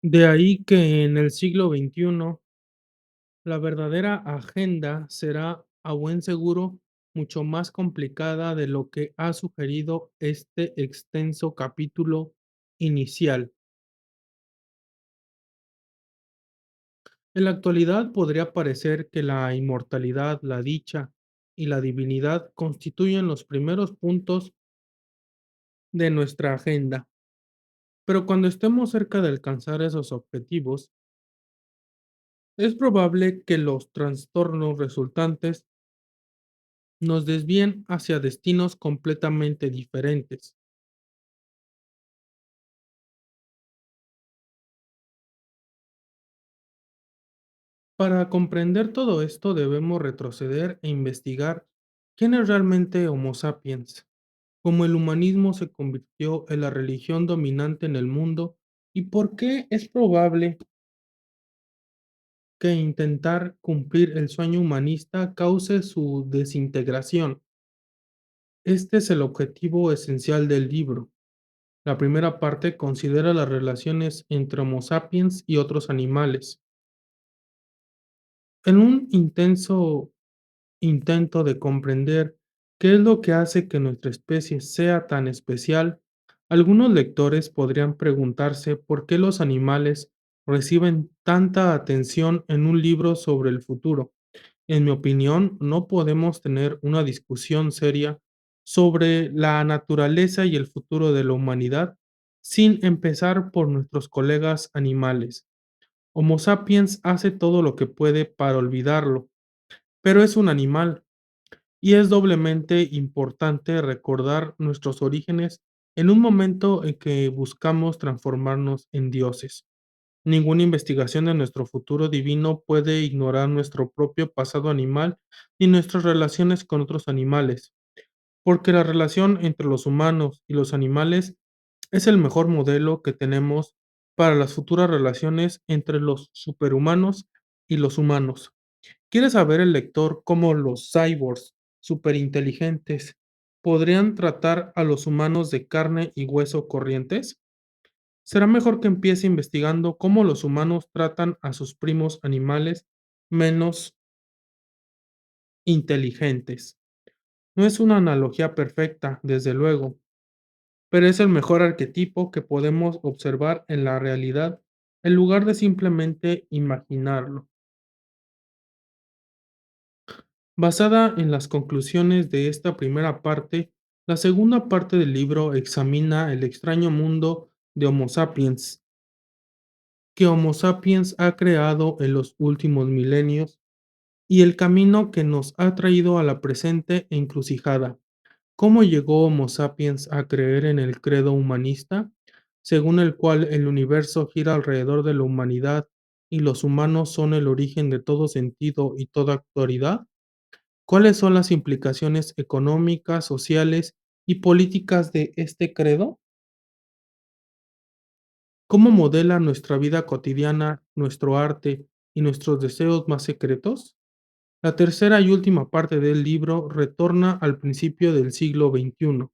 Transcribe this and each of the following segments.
De ahí que en el siglo XXI la verdadera agenda será, a buen seguro, mucho más complicada de lo que ha sugerido este extenso capítulo inicial. En la actualidad podría parecer que la inmortalidad, la dicha y la divinidad constituyen los primeros puntos de nuestra agenda, pero cuando estemos cerca de alcanzar esos objetivos, es probable que los trastornos resultantes nos desvíen hacia destinos completamente diferentes. Para comprender todo esto debemos retroceder e investigar quién es realmente Homo sapiens, cómo el humanismo se convirtió en la religión dominante en el mundo y por qué es probable que intentar cumplir el sueño humanista cause su desintegración. Este es el objetivo esencial del libro. La primera parte considera las relaciones entre Homo sapiens y otros animales. En un intenso intento de comprender qué es lo que hace que nuestra especie sea tan especial, algunos lectores podrían preguntarse por qué los animales reciben tanta atención en un libro sobre el futuro. En mi opinión, no podemos tener una discusión seria sobre la naturaleza y el futuro de la humanidad sin empezar por nuestros colegas animales. Homo sapiens hace todo lo que puede para olvidarlo, pero es un animal y es doblemente importante recordar nuestros orígenes en un momento en que buscamos transformarnos en dioses. Ninguna investigación de nuestro futuro divino puede ignorar nuestro propio pasado animal ni nuestras relaciones con otros animales, porque la relación entre los humanos y los animales es el mejor modelo que tenemos para las futuras relaciones entre los superhumanos y los humanos. ¿Quiere saber el lector cómo los cyborgs superinteligentes podrían tratar a los humanos de carne y hueso corrientes? Será mejor que empiece investigando cómo los humanos tratan a sus primos animales menos inteligentes. No es una analogía perfecta, desde luego, pero es el mejor arquetipo que podemos observar en la realidad en lugar de simplemente imaginarlo. Basada en las conclusiones de esta primera parte, la segunda parte del libro examina el extraño mundo de Homo sapiens que Homo sapiens ha creado en los últimos milenios y el camino que nos ha traído a la presente encrucijada. ¿Cómo llegó Homo sapiens a creer en el credo humanista, según el cual el universo gira alrededor de la humanidad y los humanos son el origen de todo sentido y toda autoridad? ¿Cuáles son las implicaciones económicas, sociales y políticas de este credo? ¿Cómo modela nuestra vida cotidiana, nuestro arte y nuestros deseos más secretos? La tercera y última parte del libro retorna al principio del siglo XXI,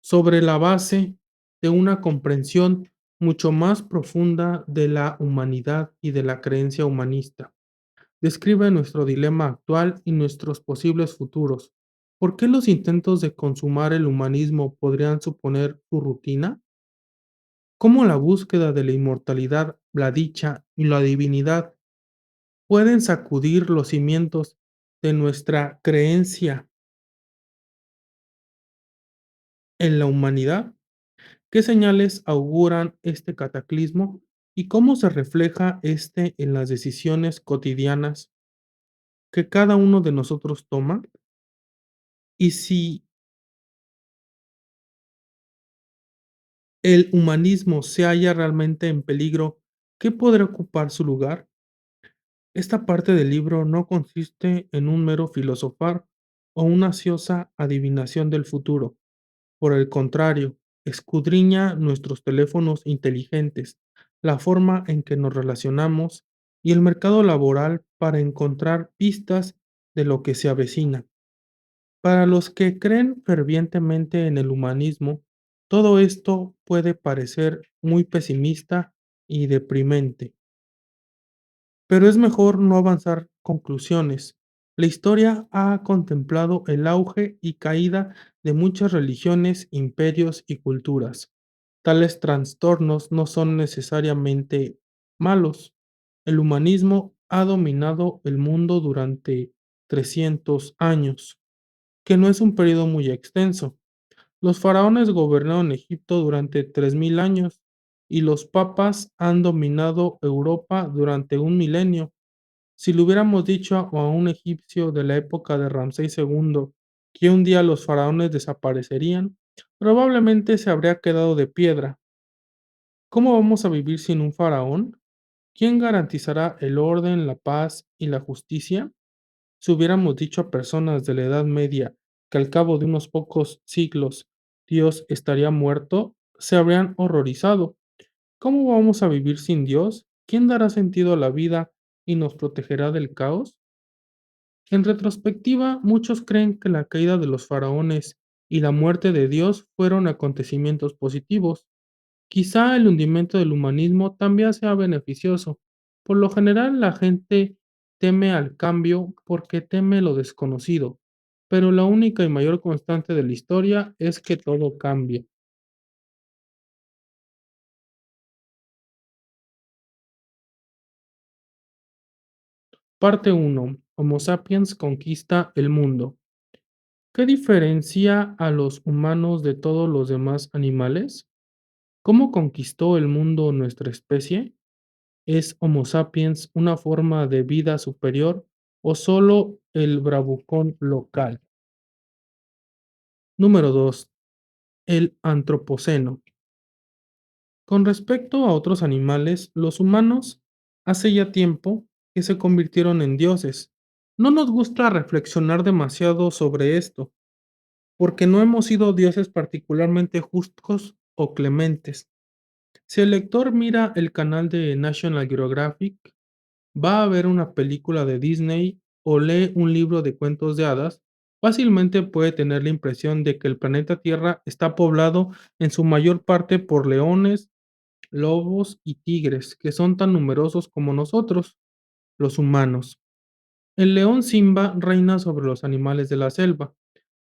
sobre la base de una comprensión mucho más profunda de la humanidad y de la creencia humanista. Describe nuestro dilema actual y nuestros posibles futuros. ¿Por qué los intentos de consumar el humanismo podrían suponer su rutina? ¿Cómo la búsqueda de la inmortalidad, la dicha y la divinidad pueden sacudir los cimientos de nuestra creencia en la humanidad? ¿Qué señales auguran este cataclismo y cómo se refleja este en las decisiones cotidianas que cada uno de nosotros toma? Y si el humanismo se halla realmente en peligro, ¿qué podrá ocupar su lugar? Esta parte del libro no consiste en un mero filosofar o una ociosa adivinación del futuro. Por el contrario, escudriña nuestros teléfonos inteligentes, la forma en que nos relacionamos y el mercado laboral para encontrar pistas de lo que se avecina. Para los que creen fervientemente en el humanismo, Todo esto puede parecer muy pesimista y deprimente, pero es mejor no avanzar conclusiones. La historia ha contemplado el auge y caída de muchas religiones, imperios y culturas. Tales trastornos no son necesariamente malos. El humanismo ha dominado el mundo durante 300 años, que no es un periodo muy extenso. Los faraones gobernaron Egipto durante 3000 años y los papas han dominado Europa durante un milenio. Si le hubiéramos dicho a un egipcio de la época de Ramsés II que un día los faraones desaparecerían, probablemente se habría quedado de piedra. ¿Cómo vamos a vivir sin un faraón? ¿Quién garantizará el orden, la paz y la justicia? Si hubiéramos dicho a personas de la Edad Media que al cabo de unos pocos siglos Dios estaría muerto, se habrían horrorizado. ¿Cómo vamos a vivir sin Dios? ¿Quién dará sentido a la vida y nos protegerá del caos? En retrospectiva, muchos creen que la caída de los faraones y la muerte de Dios fueron acontecimientos positivos. Quizá el hundimiento del humanismo también sea beneficioso. Por lo general, la gente teme al cambio porque teme lo desconocido, pero la única y mayor constante de la historia es que todo cambia. Parte uno: Homo sapiens conquista el mundo. ¿Qué diferencia a los humanos de todos los demás animales? ¿Cómo conquistó el mundo nuestra especie? ¿Es Homo sapiens una forma de vida superior o solo el bravucón local? Número 2: El antropoceno. Con respecto a otros animales, los humanos hace ya tiempo que se convirtieron en dioses. No nos gusta reflexionar demasiado sobre esto, porque no hemos sido dioses particularmente justos o clementes. Si el lector mira el canal de National Geographic, va a ver una película de Disney o lee un libro de cuentos de hadas, fácilmente puede tener la impresión de que el planeta Tierra está poblado en su mayor parte por leones, lobos y tigres, que son tan numerosos como nosotros, los humanos. El león Simba reina sobre los animales de la selva.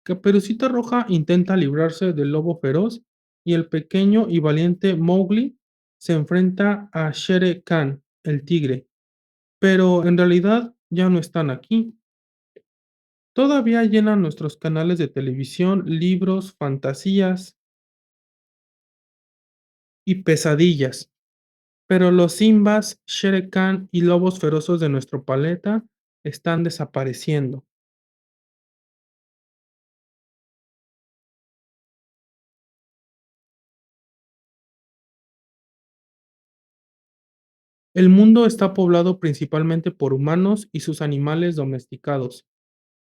Caperucita Roja intenta librarse del lobo feroz y el pequeño y valiente Mowgli se enfrenta a Shere Khan, el tigre, pero en realidad ya no están aquí. Todavía llenan nuestros canales de televisión libros, fantasías y pesadillas, pero los Simbas, Shere Khan y lobos feroces de nuestro planeta están desapareciendo. El mundo está poblado principalmente por humanos y sus animales domesticados.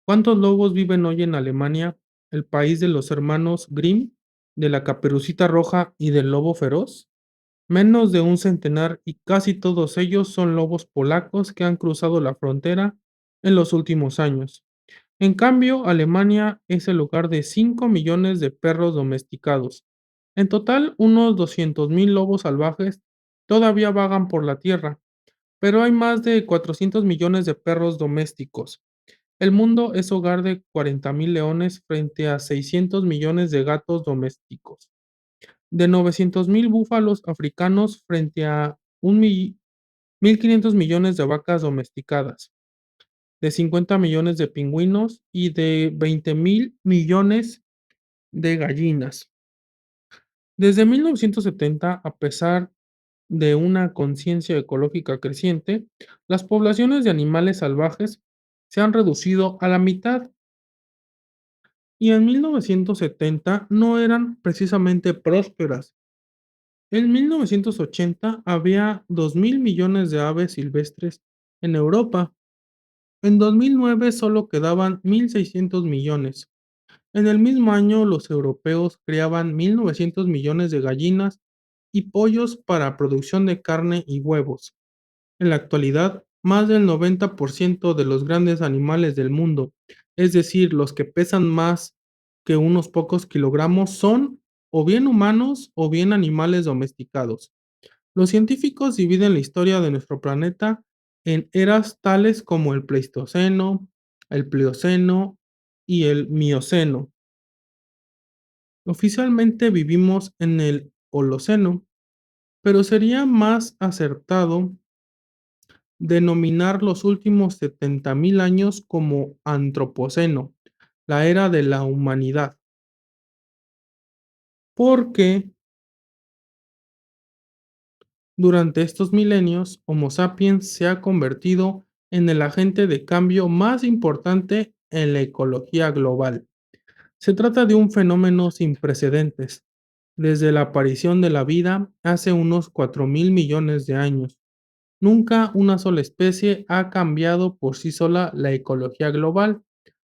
¿Cuántos lobos viven hoy en Alemania, el país de los hermanos Grimm, de la Caperucita Roja y del lobo feroz? Menos de un centenar y casi todos ellos son lobos polacos que han cruzado la frontera en los últimos años. En cambio, Alemania es el hogar de 5 millones de perros domesticados. En total, unos 200.000 lobos salvajes todavía vagan por la tierra, pero hay más de 400 millones de perros domésticos. El mundo es hogar de 40.000 leones frente a 600 millones de gatos domésticos, de 900.000 búfalos africanos frente a 1.500 millones de vacas domesticadas, de 50 millones de pingüinos y de 20.000 millones de gallinas. Desde 1970, a pesar de una conciencia ecológica creciente, las poblaciones de animales salvajes se han reducido a la mitad y en 1970 no eran precisamente prósperas. En 1980 había 2.000 millones de aves silvestres en Europa. En 2009 solo quedaban 1.600 millones. En el mismo año, los europeos criaban 1.900 millones de gallinas y pollos para producción de carne y huevos. En la actualidad, más del 90% de los grandes animales del mundo, es decir, los que pesan más que unos pocos kilogramos, son o bien humanos o bien animales domesticados. Los científicos dividen la historia de nuestro planeta en eras tales como el Pleistoceno, el Plioceno y el Mioceno. Oficialmente vivimos en el Holoceno, pero sería más acertado denominar los últimos 70.000 años como Antropoceno, la era de la humanidad, porque durante estos milenios Homo sapiens se ha convertido en el agente de cambio más importante en la ecología global. Se trata de un fenómeno sin precedentes, desde la aparición de la vida hace unos 4.000 millones de años. Nunca una sola especie ha cambiado por sí sola la ecología global.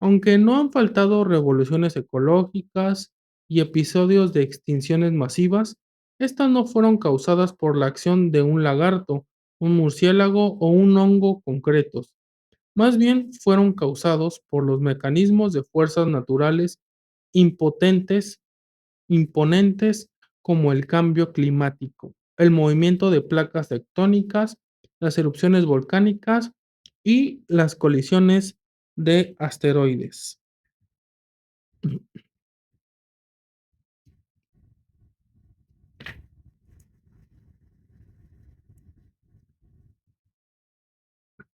Aunque no han faltado revoluciones ecológicas y episodios de extinciones masivas, estas no fueron causadas por la acción de un lagarto, un murciélago o un hongo concretos. Más bien fueron causados por los mecanismos de fuerzas naturales impotentes, imponentes como el cambio climático, el movimiento de placas tectónicas, las erupciones volcánicas y las colisiones de asteroides.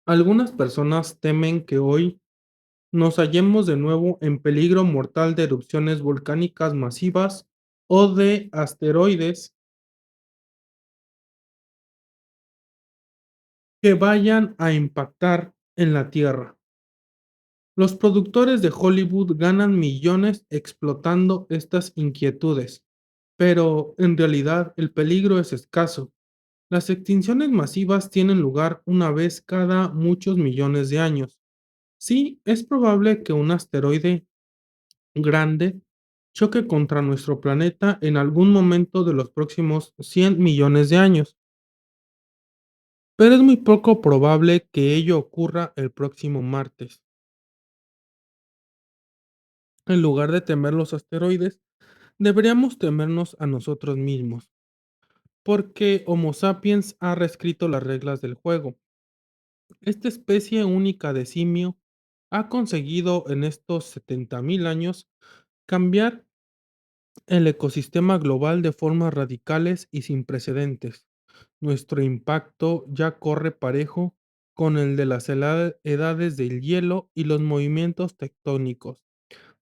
Algunas personas temen que hoy nos hallemos de nuevo en peligro mortal de erupciones volcánicas masivas o de asteroides que vayan a impactar en la Tierra. Los productores de Hollywood ganan millones explotando estas inquietudes, pero en realidad el peligro es escaso. Las extinciones masivas tienen lugar una vez cada muchos millones de años. Sí, es probable que un asteroide grande choque contra nuestro planeta en algún momento de los próximos 100 millones de años, pero es muy poco probable que ello ocurra el próximo martes. En lugar de temer los asteroides, deberíamos temernos a nosotros mismos, porque Homo sapiens ha reescrito las reglas del juego. Esta especie única de simio ha conseguido en estos 70.000 años cambiar el ecosistema global de formas radicales y sin precedentes. Nuestro impacto ya corre parejo con el de las edades del hielo y los movimientos tectónicos.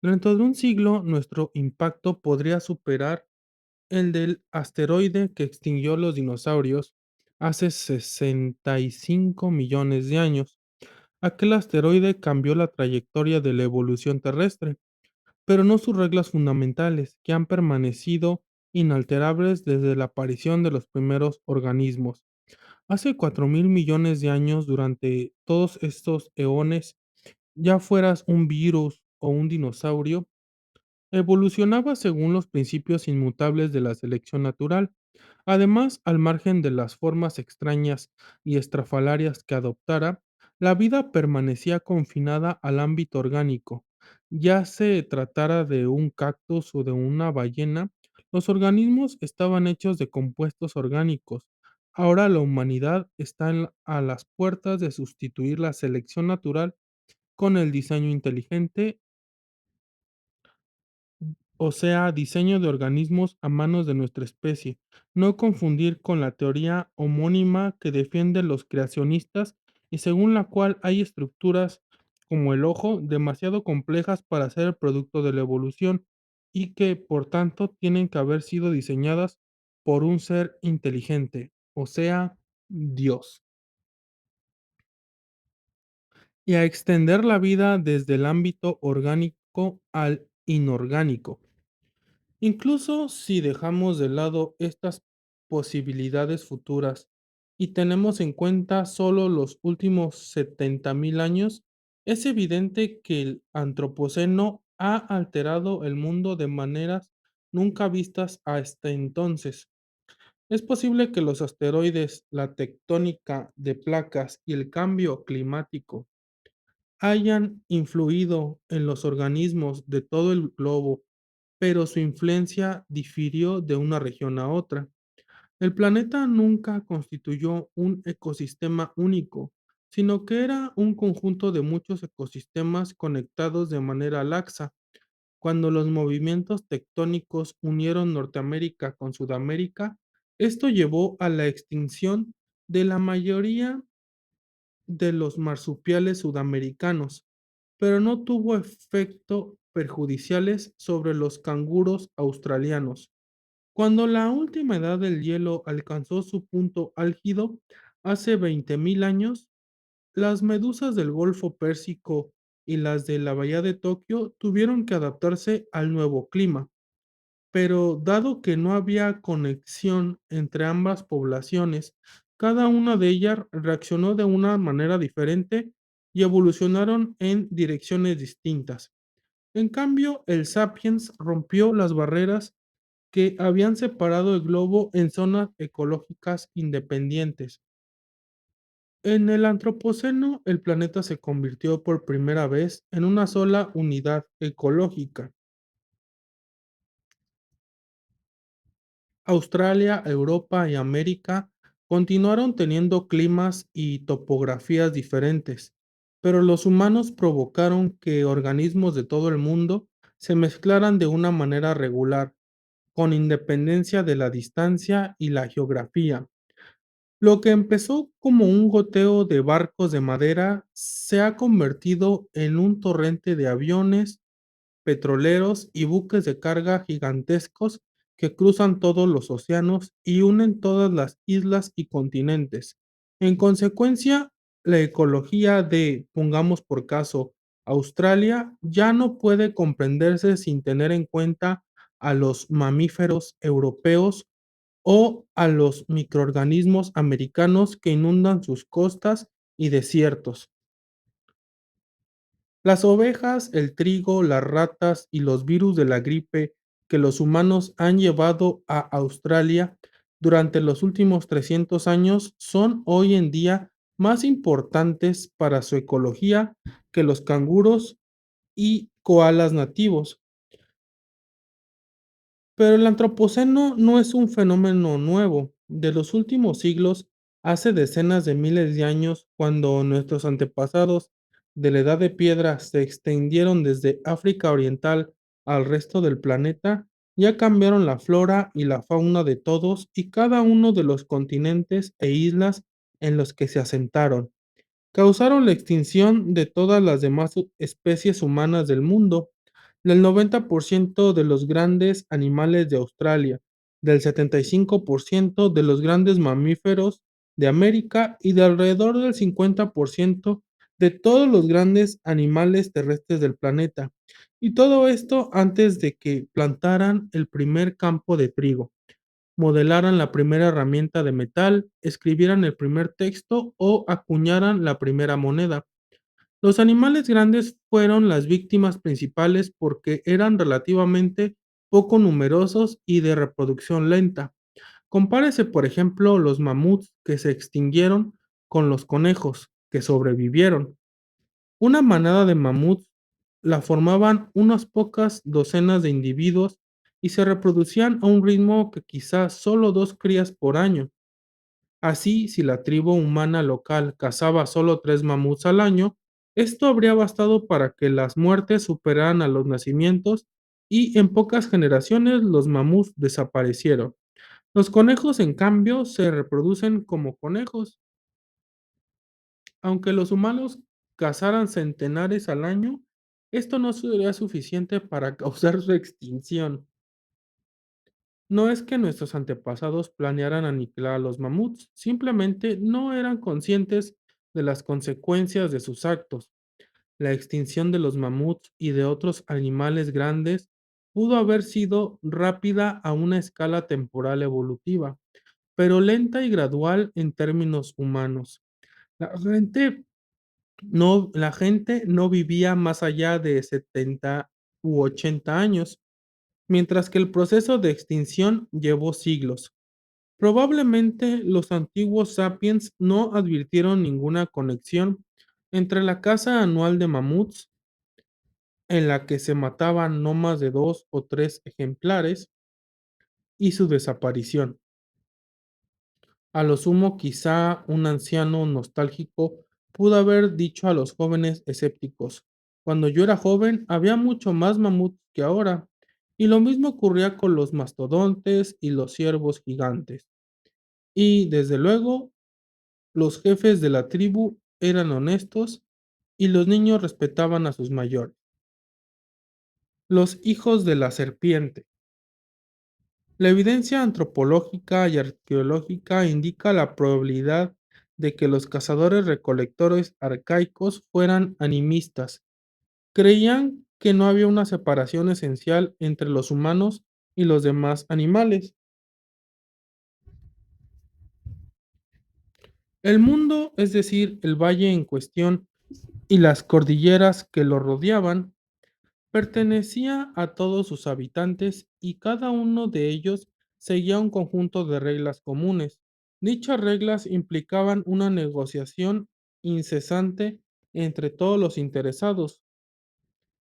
Dentro de un siglo, nuestro impacto podría superar el del asteroide que extinguió los dinosaurios hace 65 millones de años. Aquel asteroide cambió la trayectoria de la evolución terrestre, pero no sus reglas fundamentales, que han permanecido inalterables desde la aparición de los primeros organismos. Hace 4.000 millones de años, durante todos estos eones, ya fueras un virus o un dinosaurio, evolucionaba según los principios inmutables de la selección natural. Además, al margen de las formas extrañas y estrafalarias que adoptara, la vida permanecía confinada al ámbito orgánico. Ya se tratara de un cactus o de una ballena, los organismos estaban hechos de compuestos orgánicos. Ahora la humanidad está a las puertas de sustituir la selección natural con el diseño inteligente, o sea, diseño de organismos a manos de nuestra especie. No confundir con la teoría homónima que defienden los creacionistas y según la cual hay estructuras como el ojo demasiado complejas para ser el producto de la evolución y que por tanto tienen que haber sido diseñadas por un ser inteligente, o sea, Dios, y a extender la vida desde el ámbito orgánico al inorgánico. Incluso si dejamos de lado estas posibilidades futuras y tenemos en cuenta solo los últimos 70.000 años, es evidente que el antropoceno ha alterado el mundo de maneras nunca vistas hasta entonces. Es posible que los asteroides, la tectónica de placas y el cambio climático hayan influido en los organismos de todo el globo pero su influencia difirió de una región a otra. El planeta nunca constituyó un ecosistema único, sino que era un conjunto de muchos ecosistemas conectados de manera laxa. Cuando los movimientos tectónicos unieron Norteamérica con Sudamérica, esto llevó a la extinción de la mayoría de los marsupiales sudamericanos, pero no tuvo efectos perjudiciales sobre los canguros australianos. Cuando la última edad del hielo alcanzó su punto álgido, hace 20.000 años, las medusas del Golfo Pérsico y las de la Bahía de Tokio tuvieron que adaptarse al nuevo clima, pero dado que no había conexión entre ambas poblaciones, cada una de ellas reaccionó de una manera diferente y evolucionaron en direcciones distintas. En cambio, el Sapiens rompió las barreras que habían separado el globo en zonas ecológicas independientes. En el Antropoceno, el planeta se convirtió por primera vez en una sola unidad ecológica. Australia, Europa y América continuaron teniendo climas y topografías diferentes, pero los humanos provocaron que organismos de todo el mundo se mezclaran de una manera regular, con independencia de la distancia y la geografía. Lo que empezó como un goteo de barcos de madera se ha convertido en un torrente de aviones, petroleros y buques de carga gigantescos que cruzan todos los océanos y unen todas las islas y continentes. En consecuencia, la ecología de, pongamos por caso, Australia ya no puede comprenderse sin tener en cuenta a los mamíferos europeos o a los microorganismos americanos que inundan sus costas y desiertos. Las ovejas, el trigo, las ratas y los virus de la gripe que los humanos han llevado a Australia durante los últimos 300 años son hoy en día más importantes para su ecología que los canguros y koalas nativos. Pero el antropoceno no es un fenómeno nuevo. De los últimos siglos, hace decenas de miles de años, cuando nuestros antepasados de la Edad de Piedra se extendieron desde África Oriental al resto del planeta, ya cambiaron la flora y la fauna de todos y cada uno de los continentes e islas en los que se asentaron. Causaron la extinción de todas las demás especies humanas del mundo, del 90% de los grandes animales de Australia, del 75% de los grandes mamíferos de América y de alrededor del 50% de todos los grandes animales terrestres del planeta. Y todo esto antes de que plantaran el primer campo de trigo, modelaran la primera herramienta de metal, escribieran el primer texto o acuñaran la primera moneda. Los animales grandes fueron las víctimas principales porque eran relativamente poco numerosos y de reproducción lenta. Compárese, por ejemplo, los mamuts que se extinguieron con los conejos que sobrevivieron. Una manada de mamuts la formaban unas pocas docenas de individuos y se reproducían a un ritmo que quizás solo dos crías por año. Así, si la tribu humana local cazaba solo 3 mamuts al año, esto habría bastado para que las muertes superaran a los nacimientos y en pocas generaciones los mamuts desaparecieron. Los conejos, en cambio, se reproducen como conejos. Aunque los humanos cazaran centenares al año, esto no sería suficiente para causar su extinción. No es que nuestros antepasados planearan aniquilar a los mamuts, simplemente no eran conscientes de las consecuencias de sus actos. La extinción de los mamuts y de otros animales grandes pudo haber sido rápida a una escala temporal evolutiva, pero lenta y gradual en términos humanos. La gente no vivía más allá de 70 u 80 años, mientras que el proceso de extinción llevó siglos. Probablemente los antiguos sapiens no advirtieron ninguna conexión entre la caza anual de mamuts en la que se mataban no más de 2 o 3 ejemplares y su desaparición. A lo sumo, quizá un anciano nostálgico pudo haber dicho a los jóvenes escépticos: cuando yo era joven había mucho más mamuts que ahora, y lo mismo ocurría con los mastodontes y los ciervos gigantes. Y desde luego, los jefes de la tribu eran honestos y los niños respetaban a sus mayores. Los hijos de la serpiente. La evidencia antropológica y arqueológica indica la probabilidad de que los cazadores-recolectores arcaicos fueran animistas. Creían que no había una separación esencial entre los humanos y los demás animales. El mundo, es decir, el valle en cuestión y las cordilleras que lo rodeaban, pertenecía a todos sus habitantes y cada uno de ellos seguía un conjunto de reglas comunes. Dichas reglas implicaban una negociación incesante entre todos los interesados.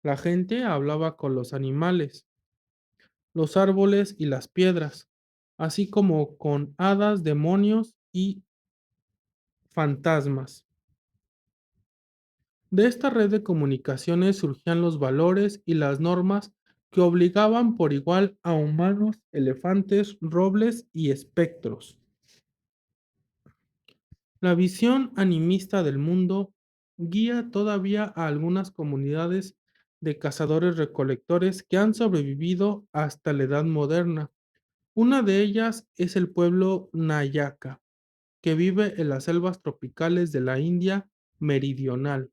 La gente hablaba con los animales, los árboles y las piedras, así como con hadas, demonios y fantasmas. De esta red de comunicaciones surgían los valores y las normas que obligaban por igual a humanos, elefantes, robles y espectros. La visión animista del mundo guía todavía a algunas comunidades de cazadores-recolectores que han sobrevivido hasta la edad moderna. Una de ellas es el pueblo Nayaka, que vive en las selvas tropicales de la India meridional.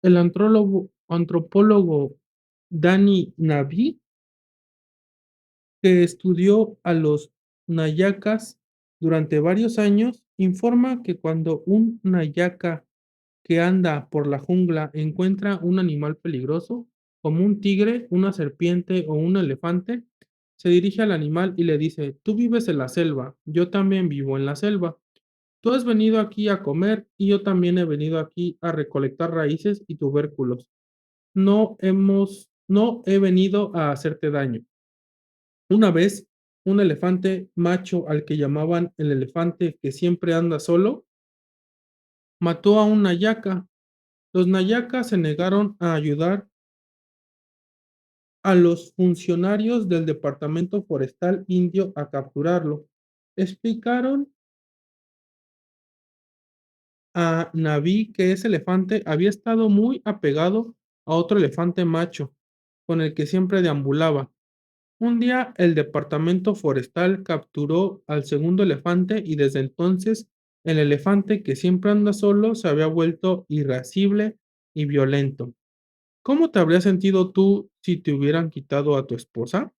El antropólogo Dani Navi, que estudió a los nayacas durante varios años, informa que cuando un nayaca que anda por la jungla encuentra un animal peligroso, como un tigre, una serpiente o un elefante, se dirige al animal y le dice: tú vives en la selva, yo también vivo en la selva. Tú has venido aquí a comer y yo también he venido aquí a recolectar raíces y tubérculos. No he venido a hacerte daño. Una vez, un elefante macho al que llamaban el elefante que siempre anda solo, mató a un nayaca. Los nayacas se negaron a ayudar a los funcionarios del Departamento Forestal Indio a capturarlo. Explicaron a Naví que ese elefante había estado muy apegado a otro elefante macho, con el que siempre deambulaba. Un día el departamento forestal capturó al segundo elefante y desde entonces el elefante que siempre anda solo se había vuelto irascible y violento. ¿Cómo te habrías sentido tú si te hubieran quitado a tu esposa?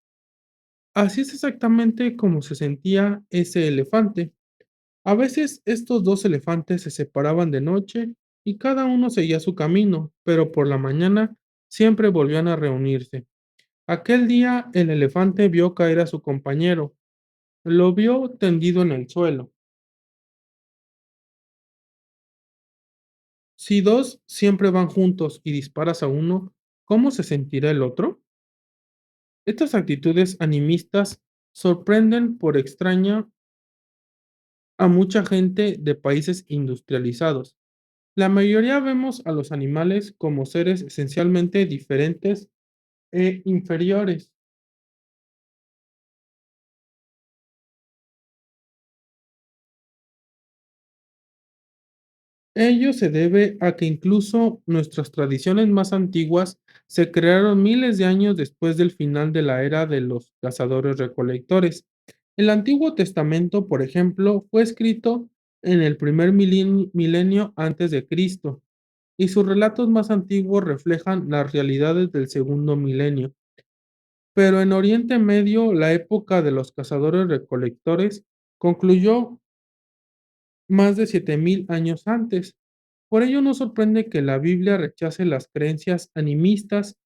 Así es exactamente como se sentía ese elefante. A veces estos dos elefantes se separaban de noche y cada uno seguía su camino, pero por la mañana siempre volvían a reunirse. Aquel día el elefante vio caer a su compañero, lo vio tendido en el suelo. Si dos siempre van juntos y disparas a uno, ¿cómo se sentirá el otro? Estas actitudes animistas sorprenden por extraña a mucha gente de países industrializados. La mayoría vemos a los animales como seres esencialmente diferentes e inferiores. Ello se debe a que incluso nuestras tradiciones más antiguas se crearon miles de años después del final de la era de los cazadores-recolectores. El Antiguo Testamento, por ejemplo, fue escrito en el primer milenio antes de Cristo, y sus relatos más antiguos reflejan las realidades del segundo milenio. Pero en Oriente Medio, la época de los cazadores-recolectores concluyó más de 7000 años antes. Por ello no sorprende que la Biblia rechace las creencias animistas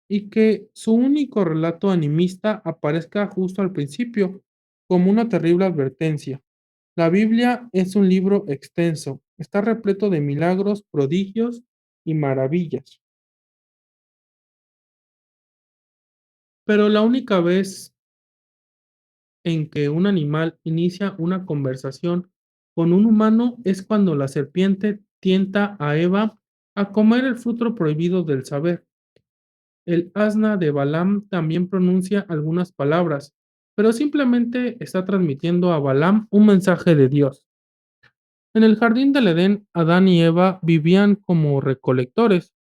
y que su único relato animista aparezca justo al principio, como una terrible advertencia. La Biblia es un libro extenso, está repleto de milagros, prodigios y maravillas. Pero la única vez en que un animal inicia una conversación con un humano es cuando la serpiente tienta a Eva a comer el fruto prohibido del saber. El asna de Balaam también pronuncia algunas palabras, pero simplemente está transmitiendo a Balaam un mensaje de Dios. En el jardín del Edén, Adán y Eva vivían como recolectores.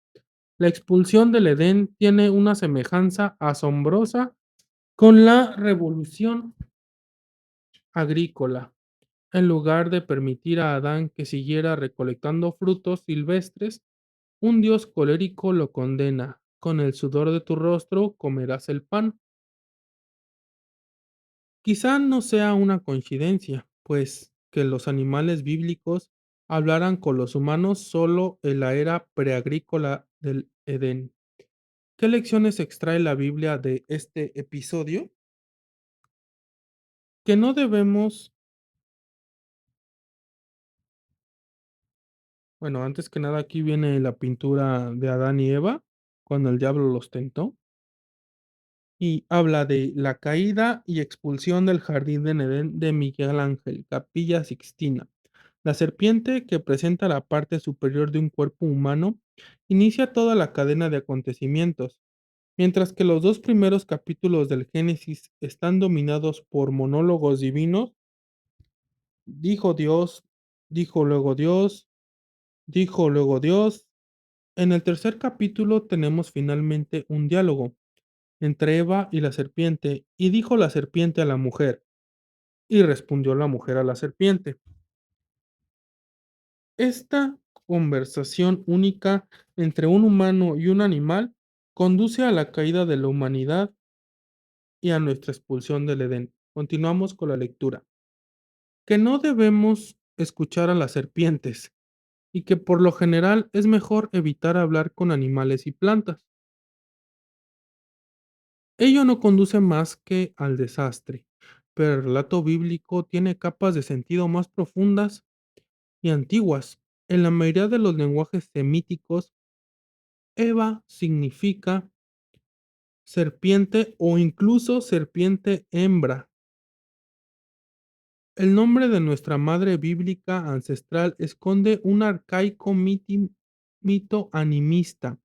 La expulsión del Edén tiene una semejanza asombrosa con la revolución agrícola. En lugar de permitir a Adán que siguiera recolectando frutos silvestres, un Dios colérico lo condena. Con el sudor de tu rostro comerás el pan. Quizá no sea una coincidencia, pues que los animales bíblicos hablaran con los humanos solo en la era preagrícola del Edén. ¿Qué lecciones extrae la Biblia de este episodio? Que no debemos, bueno, antes que nada aquí viene la pintura de Adán y Eva, cuando el diablo los tentó, y habla de la caída y expulsión del jardín de Edén de Miguel Ángel, Capilla Sixtina. La serpiente, que presenta la parte superior de un cuerpo humano, inicia toda la cadena de acontecimientos. Mientras que los dos primeros capítulos del Génesis están dominados por monólogos divinos, dijo Dios, dijo luego Dios, dijo luego Dios. En el tercer capítulo tenemos finalmente un diálogo entre Eva y la serpiente, y dijo la serpiente a la mujer, y respondió la mujer a la serpiente. Esta conversación única entre un humano y un animal conduce a la caída de la humanidad y a nuestra expulsión del Edén. Continuamos con la lectura. Que no debemos escuchar a las serpientes y que por lo general es mejor evitar hablar con animales y plantas. Ello no conduce más que al desastre, pero el relato bíblico tiene capas de sentido más profundas y antiguas. En la mayoría de los lenguajes semíticos, Eva significa serpiente o incluso serpiente hembra. El nombre de nuestra madre bíblica ancestral esconde un arcaico mito animista,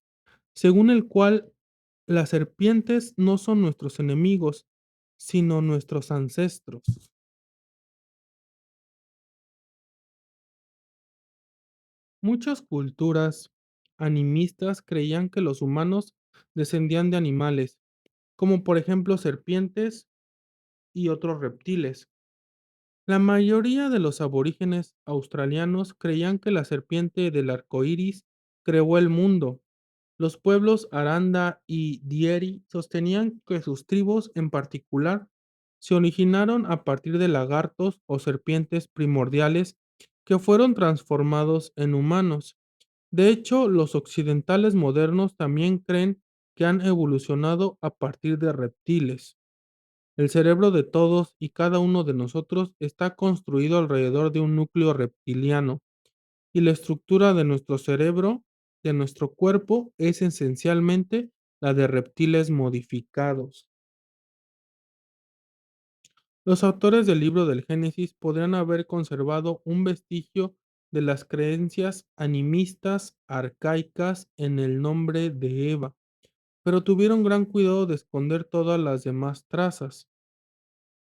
según el cual las serpientes no son nuestros enemigos, sino nuestros ancestros. Muchas culturas animistas creían que los humanos descendían de animales, como por ejemplo serpientes y otros reptiles. La mayoría de los aborígenes australianos creían que la serpiente del arco iris creó el mundo. Los pueblos Aranda y Dieri sostenían que sus tribus en particular se originaron a partir de lagartos o serpientes primordiales que fueron transformados en humanos. De hecho, los occidentales modernos también creen que han evolucionado a partir de reptiles. El cerebro de todos y cada uno de nosotros está construido alrededor de un núcleo reptiliano, y la estructura de nuestro cerebro, de nuestro cuerpo, es esencialmente la de reptiles modificados. Los autores del libro del Génesis podrían haber conservado un vestigio de las creencias animistas arcaicas en el nombre de Eva, pero tuvieron gran cuidado de esconder todas las demás trazas.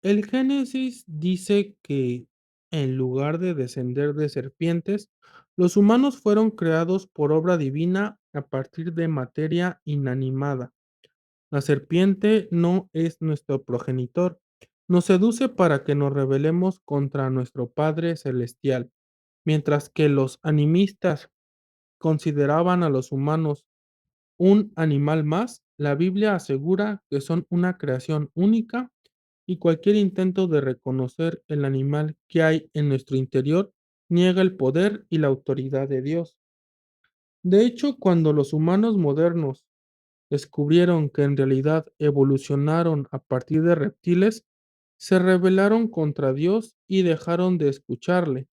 El Génesis dice que, en lugar de descender de serpientes, los humanos fueron creados por obra divina a partir de materia inanimada. La serpiente no es nuestro progenitor. Nos seduce para que nos rebelemos contra nuestro Padre Celestial. Mientras que los animistas consideraban a los humanos un animal más, la Biblia asegura que son una creación única, y cualquier intento de reconocer el animal que hay en nuestro interior niega el poder y la autoridad de Dios. De hecho, cuando los humanos modernos descubrieron que en realidad evolucionaron a partir de reptiles, Se rebelaron contra Dios y dejaron de escucharle,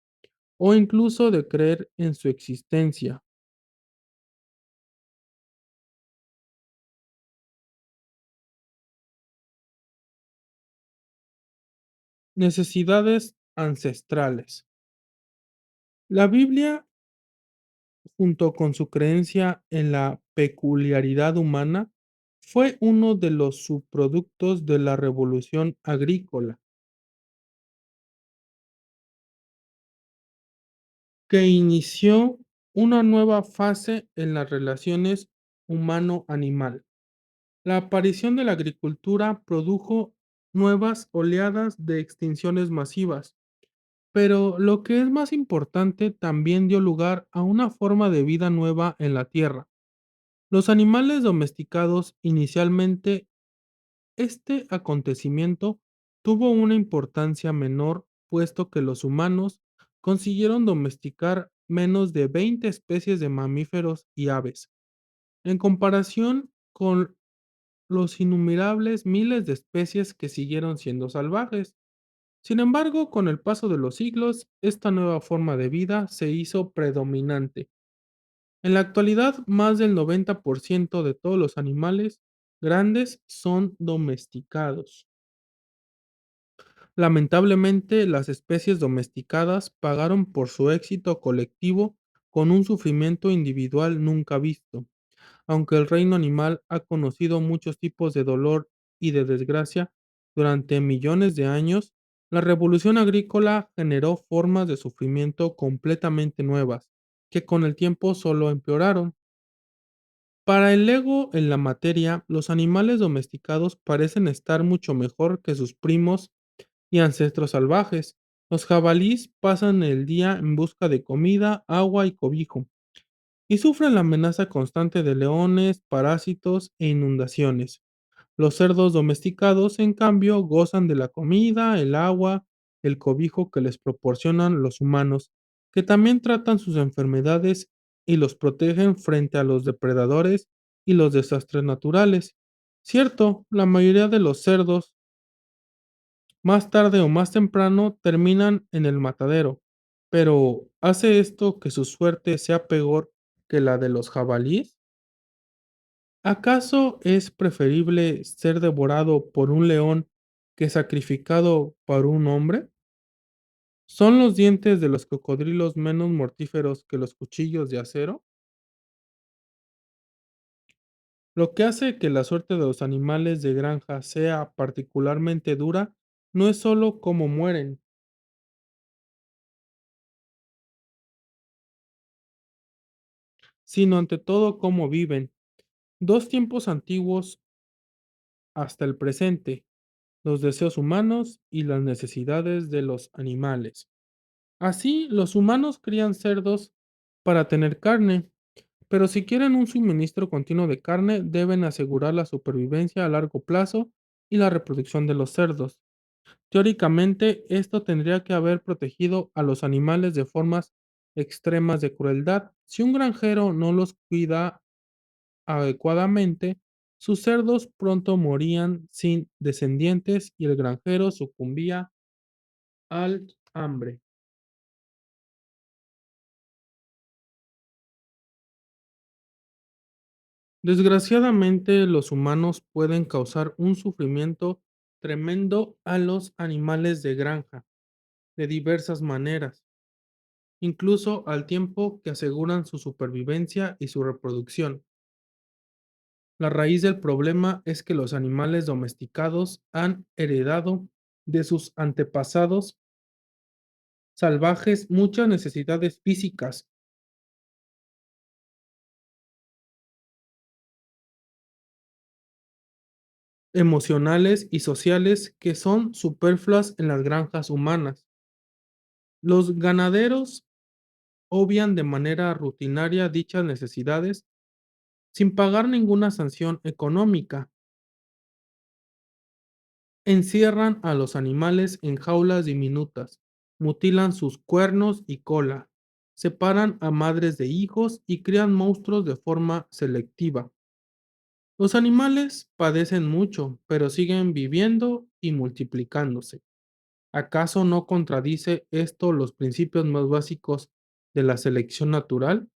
o incluso de creer en su existencia. Necesidades ancestrales. La Biblia, junto con su creencia en la peculiaridad humana, fue uno de los subproductos de la revolución agrícola, que inició una nueva fase en las relaciones humano-animal. La aparición de la agricultura produjo nuevas oleadas de extinciones masivas, pero lo que es más importante, también dio lugar a una forma de vida nueva en la Tierra. Los animales domesticados inicialmente, este acontecimiento tuvo una importancia menor, puesto que los humanos consiguieron domesticar menos de 20 especies de mamíferos y aves, en comparación con los innumerables miles de especies que siguieron siendo salvajes. Sin embargo, con el paso de los siglos, esta nueva forma de vida se hizo predominante. En la actualidad, más del 90% de todos los animales grandes son domesticados. Lamentablemente, las especies domesticadas pagaron por su éxito colectivo con un sufrimiento individual nunca visto. Aunque el reino animal ha conocido muchos tipos de dolor y de desgracia durante millones de años, la revolución agrícola generó formas de sufrimiento completamente nuevas, que con el tiempo solo empeoraron. Para el ego en la materia, los animales domesticados parecen estar mucho mejor que sus primos y ancestros salvajes. Los jabalíes pasan el día en busca de comida, agua y cobijo, y sufren la amenaza constante de leones, parásitos e inundaciones. Los cerdos domesticados, en cambio, gozan de la comida, el agua, el cobijo que les proporcionan los humanos, que también tratan sus enfermedades y los protegen frente a los depredadores y los desastres naturales. Cierto, la mayoría de los cerdos, más tarde o más temprano, terminan en el matadero, pero ¿hace esto que su suerte sea peor que la de los jabalíes? ¿Acaso es preferible ser devorado por un león que sacrificado por un hombre? ¿Son los dientes de los cocodrilos menos mortíferos que los cuchillos de acero? Lo que hace que la suerte de los animales de granja sea particularmente dura no es solo cómo mueren, sino ante todo cómo viven. Dos tiempos antiguos hasta el presente: los deseos humanos y las necesidades de los animales. Así, los humanos crían cerdos para tener carne, pero si quieren un suministro continuo de carne, deben asegurar la supervivencia a largo plazo y la reproducción de los cerdos. Teóricamente, esto tendría que haber protegido a los animales de formas extremas de crueldad. Si un granjero no los cuida adecuadamente, sus cerdos pronto morían sin descendientes y el granjero sucumbía al hambre. Desgraciadamente, los humanos pueden causar un sufrimiento tremendo a los animales de granja de diversas maneras, incluso al tiempo que aseguran su supervivencia y su reproducción. La raíz del problema es que los animales domesticados han heredado de sus antepasados salvajes muchas necesidades físicas, emocionales y sociales que son superfluas en las granjas humanas. Los ganaderos obvian de manera rutinaria dichas necesidades sin pagar ninguna sanción económica. Encierran a los animales en jaulas diminutas, mutilan sus cuernos y cola, separan a madres de hijos y crían monstruos de forma selectiva. Los animales padecen mucho, pero siguen viviendo y multiplicándose. ¿Acaso no contradice esto los principios más básicos de la selección natural?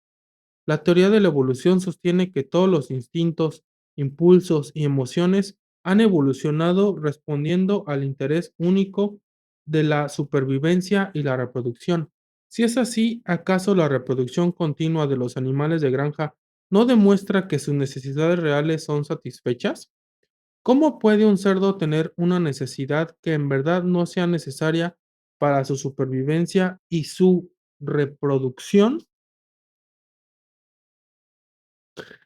La teoría de la evolución sostiene que todos los instintos, impulsos y emociones han evolucionado respondiendo al interés único de la supervivencia y la reproducción. Si es así, ¿acaso la reproducción continua de los animales de granja no demuestra que sus necesidades reales son satisfechas? ¿Cómo puede un cerdo tener una necesidad que en verdad no sea necesaria para su supervivencia y su reproducción?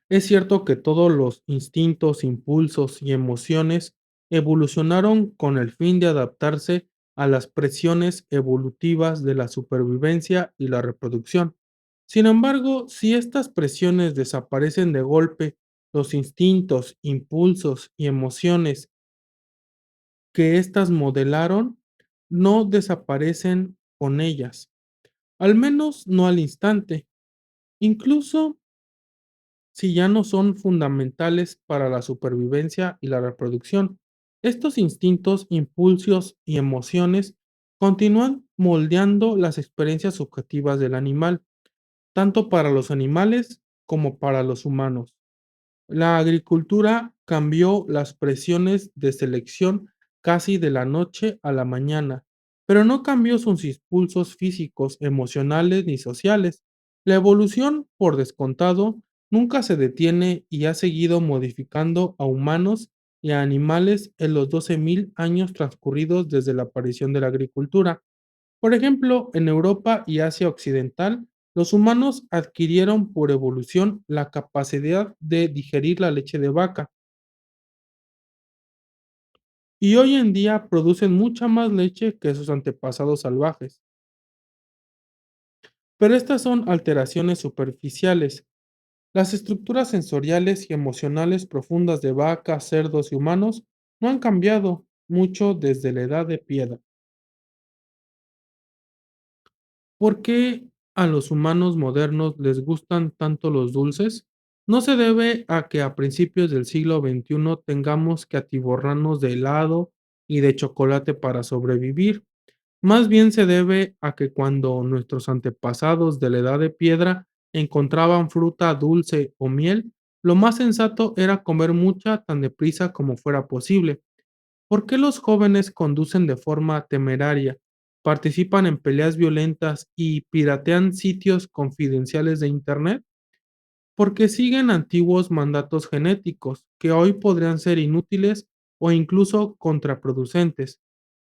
Es cierto que todos los instintos, impulsos y emociones evolucionaron con el fin de adaptarse a las presiones evolutivas de la supervivencia y la reproducción. Sin embargo, si estas presiones desaparecen de golpe, los instintos, impulsos y emociones que éstas modelaron no desaparecen con ellas, al menos no al instante. Incluso si ya no son fundamentales para la supervivencia y la reproducción. Estos instintos, impulsos y emociones continúan moldeando las experiencias subjetivas del animal, tanto para los animales como para los humanos. La agricultura cambió las presiones de selección casi de la noche a la mañana, pero no cambió sus impulsos físicos, emocionales ni sociales. La evolución, por descontado, nunca se detiene y ha seguido modificando a humanos y a animales en los 12.000 años transcurridos desde la aparición de la agricultura. Por ejemplo, en Europa y Asia Occidental, los humanos adquirieron por evolución la capacidad de digerir la leche de vaca y hoy en día producen mucha más leche que sus antepasados salvajes. Pero estas son alteraciones superficiales. Las estructuras sensoriales y emocionales profundas de vacas, cerdos y humanos no han cambiado mucho desde la edad de piedra. ¿Por qué a los humanos modernos les gustan tanto los dulces? No se debe a que a principios del siglo XXI tengamos que atiborrarnos de helado y de chocolate para sobrevivir. Más bien se debe a que cuando nuestros antepasados de la edad de piedra encontraban fruta dulce o miel, lo más sensato era comer mucha tan deprisa como fuera posible. ¿Por qué los jóvenes conducen de forma temeraria, participan en peleas violentas y piratean sitios confidenciales de Internet? Porque siguen antiguos mandatos genéticos que hoy podrían ser inútiles o incluso contraproducentes,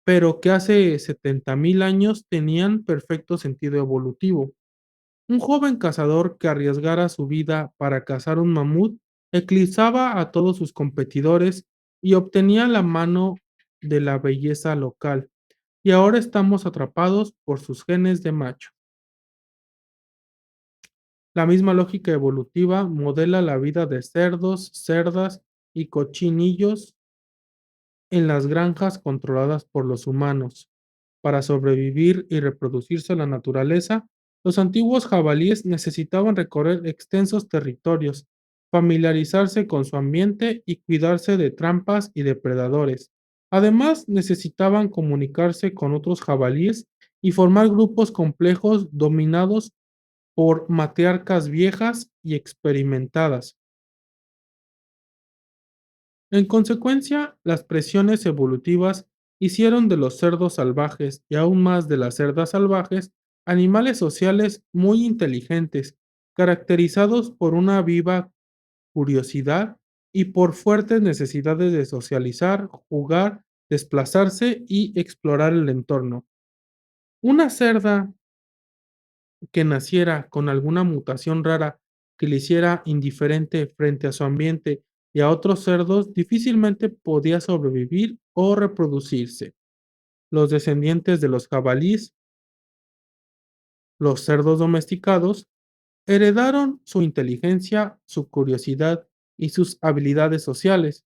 pero que hace 70.000 años tenían perfecto sentido evolutivo. Un joven cazador que arriesgara su vida para cazar un mamut eclipsaba a todos sus competidores y obtenía la mano de la belleza local. Y ahora estamos atrapados por sus genes de macho. La misma lógica evolutiva modela la vida de cerdos, cerdas y cochinillos en las granjas controladas por los humanos. Para sobrevivir y reproducirse en la naturaleza, los antiguos jabalíes necesitaban recorrer extensos territorios, familiarizarse con su ambiente y cuidarse de trampas y depredadores. Además, necesitaban comunicarse con otros jabalíes y formar grupos complejos dominados por matriarcas viejas y experimentadas. En consecuencia, las presiones evolutivas hicieron de los cerdos salvajes y aún más de las cerdas salvajes animales sociales muy inteligentes, caracterizados por una viva curiosidad y por fuertes necesidades de socializar, jugar, desplazarse y explorar el entorno. Una cerda que naciera con alguna mutación rara que le hiciera indiferente frente a su ambiente y a otros cerdos, difícilmente podía sobrevivir o reproducirse. Los descendientes de los jabalíes, los cerdos domesticados, heredaron su inteligencia, su curiosidad y sus habilidades sociales.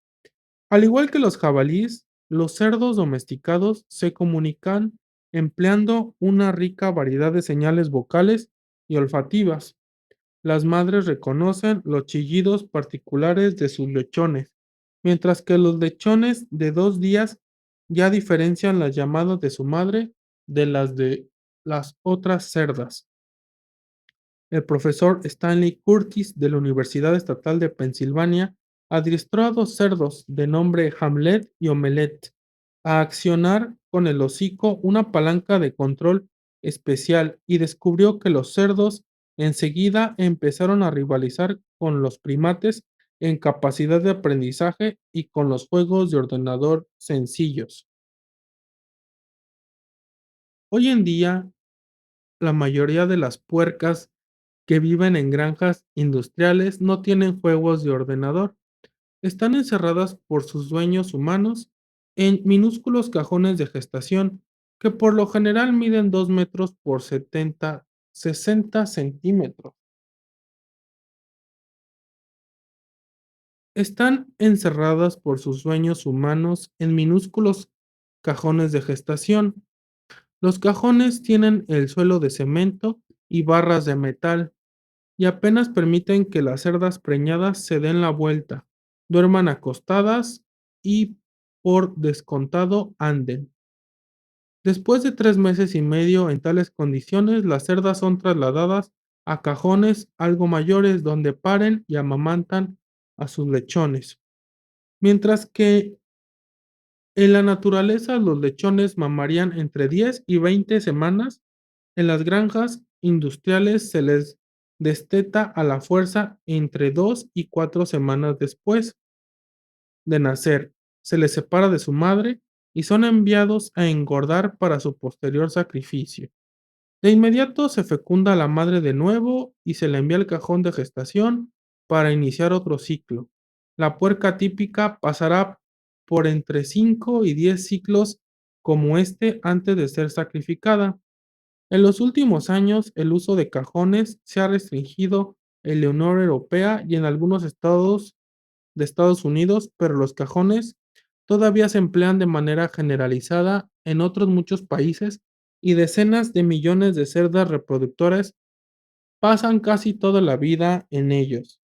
Al igual que los jabalíes, los cerdos domesticados se comunican empleando una rica variedad de señales vocales y olfativas. Las madres reconocen los chillidos particulares de sus lechones, mientras que los lechones de 2 días ya diferencian las llamadas de su madre de las otras cerdas. El profesor Stanley Curtis de la Universidad Estatal de Pensilvania adiestró a 2 cerdos de nombre Hamlet y Omelette a accionar con el hocico una palanca de control especial y descubrió que los cerdos enseguida empezaron a rivalizar con los primates en capacidad de aprendizaje y con los juegos de ordenador sencillos. Hoy en día, la mayoría de las puercas que viven en granjas industriales no tienen juegos de ordenador. Están encerradas por sus dueños humanos en minúsculos cajones de gestación que por lo general miden 2 metros por 60 centímetros. Están encerradas por sus dueños humanos en minúsculos cajones de gestación. Los cajones tienen el suelo de cemento y barras de metal y apenas permiten que las cerdas preñadas se den la vuelta, duerman acostadas y, por descontado, anden. Después de 3 meses y medio en tales condiciones, las cerdas son trasladadas a cajones algo mayores donde paren y amamantan a sus lechones. Mientras que en la naturaleza los lechones mamarían entre 10 y 20 semanas, en las granjas industriales se les desteta a la fuerza entre 2 y 4 semanas después de nacer. Se les separa de su madre y son enviados a engordar para su posterior sacrificio. De inmediato se fecunda a la madre de nuevo y se le envía al cajón de gestación para iniciar otro ciclo. La puerca típica pasará por entre 5 y 10 ciclos como este antes de ser sacrificada. En los últimos años, el uso de cajones se ha restringido en la Unión Europea y en algunos estados de Estados Unidos, pero los cajones todavía se emplean de manera generalizada en otros muchos países y decenas de millones de cerdas reproductoras pasan casi toda la vida en ellos.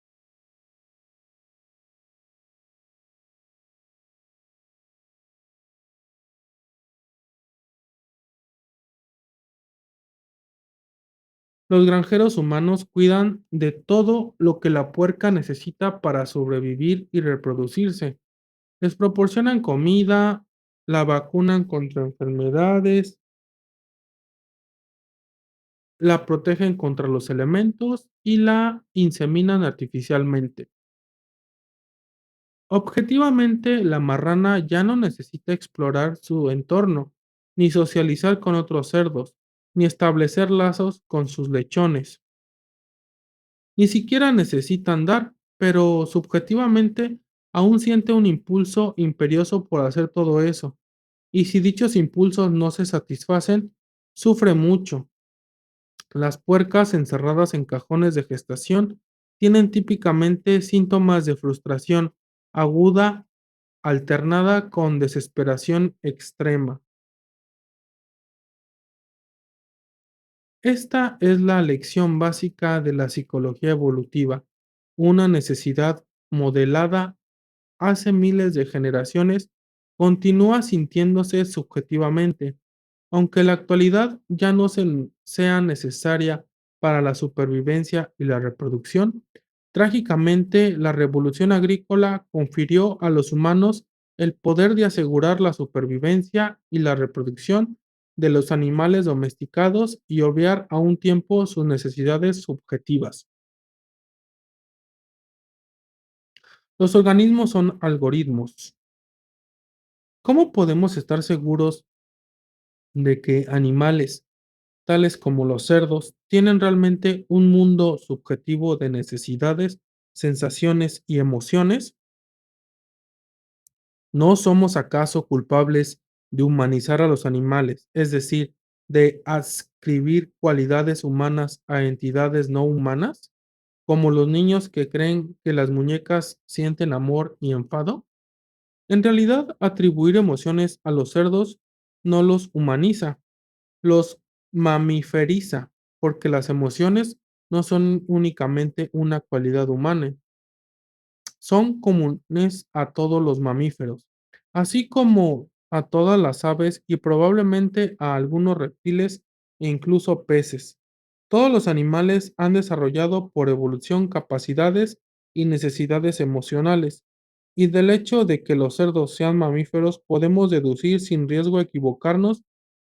Los granjeros humanos cuidan de todo lo que la puerca necesita para sobrevivir y reproducirse. Les proporcionan comida, la vacunan contra enfermedades, la protegen contra los elementos y la inseminan artificialmente. Objetivamente, la marrana ya no necesita explorar su entorno, ni socializar con otros cerdos, ni establecer lazos con sus lechones. Ni siquiera necesita andar, pero subjetivamente aún siente un impulso imperioso por hacer todo eso. Y si dichos impulsos no se satisfacen, sufre mucho. Las puercas encerradas en cajones de gestación tienen típicamente síntomas de frustración aguda alternada con desesperación extrema. Esta es la lección básica de la psicología evolutiva, una necesidad modelada hace miles de generaciones, continúa sintiéndose subjetivamente, aunque en la actualidad ya no sea necesaria para la supervivencia y la reproducción. Trágicamente, la revolución agrícola confirió a los humanos el poder de asegurar la supervivencia y la reproducción de los animales domesticados y obviar a un tiempo sus necesidades subjetivas. Los organismos son algoritmos. ¿Cómo podemos estar seguros de que animales, tales como los cerdos, tienen realmente un mundo subjetivo de necesidades, sensaciones y emociones? ¿No somos acaso culpables de humanizar a los animales, es decir, de adscribir cualidades humanas a entidades no humanas, como los niños que creen que las muñecas sienten amor y enfado? En realidad, atribuir emociones a los cerdos no los humaniza, los mamiferiza, porque las emociones no son únicamente una cualidad humana, son comunes a todos los mamíferos, así como a todas las aves y probablemente a algunos reptiles e incluso peces. Todos los animales han desarrollado por evolución capacidades y necesidades emocionales, y del hecho de que los cerdos sean mamíferos podemos deducir sin riesgo a equivocarnos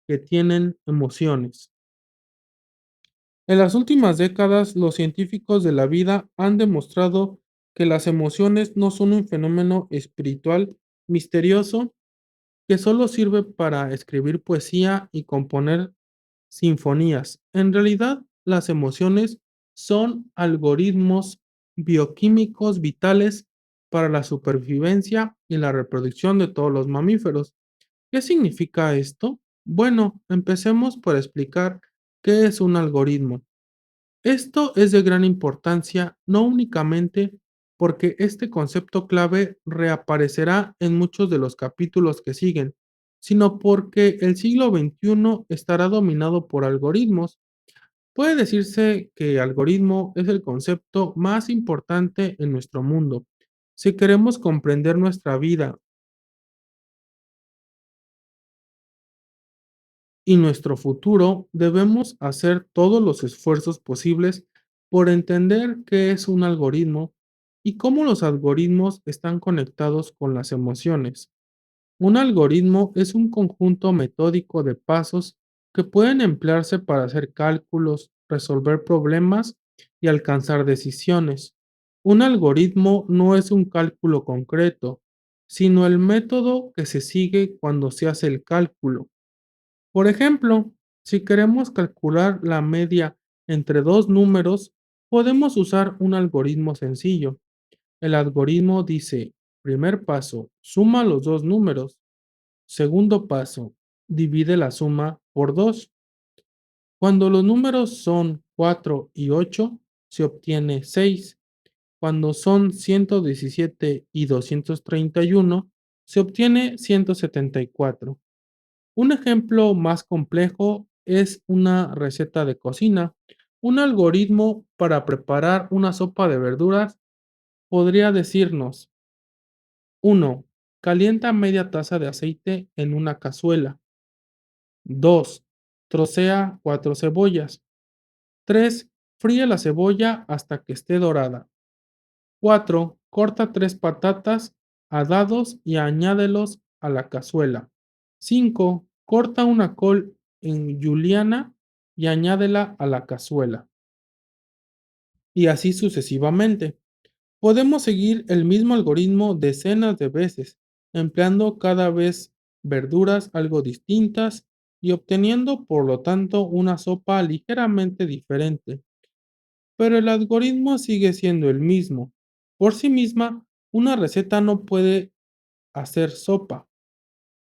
que tienen emociones. En las últimas décadas, los científicos de la vida han demostrado que las emociones no son un fenómeno espiritual misterioso que solo sirve para escribir poesía y componer sinfonías. En realidad, las emociones son algoritmos bioquímicos vitales para la supervivencia y la reproducción de todos los mamíferos. ¿Qué significa esto? Bueno, empecemos por explicar qué es un algoritmo. Esto es de gran importancia, no únicamente porque este concepto clave reaparecerá en muchos de los capítulos que siguen, sino porque el siglo XXI estará dominado por algoritmos. Puede decirse que algoritmo es el concepto más importante en nuestro mundo. Si queremos comprender nuestra vida y nuestro futuro, debemos hacer todos los esfuerzos posibles por entender qué es un algoritmo y cómo los algoritmos están conectados con las emociones. Un algoritmo es un conjunto metódico de pasos que pueden emplearse para hacer cálculos, resolver problemas y alcanzar decisiones. Un algoritmo no es un cálculo concreto, sino el método que se sigue cuando se hace el cálculo. Por ejemplo, si queremos calcular la media entre dos números, podemos usar un algoritmo sencillo. El algoritmo dice, primer paso, suma los dos números. Segundo paso, divide la suma por 2. Cuando los números son 4 y 8, se obtiene 6. Cuando son 117 y 231, se obtiene 174. Un ejemplo más complejo es una receta de cocina. Un algoritmo para preparar una sopa de verduras podría decirnos: 1. Calienta media taza de aceite en una cazuela. 2. Trocea 4 cebollas. 3. Fríe la cebolla hasta que esté dorada. 4. Corta 3 patatas a dados y añádelos a la cazuela. 5. Corta una col en juliana y añádela a la cazuela. Y así sucesivamente. Podemos seguir el mismo algoritmo decenas de veces, empleando cada vez verduras algo distintas y obteniendo, por lo tanto, una sopa ligeramente diferente. Pero el algoritmo sigue siendo el mismo. Por sí misma, una receta no puede hacer sopa.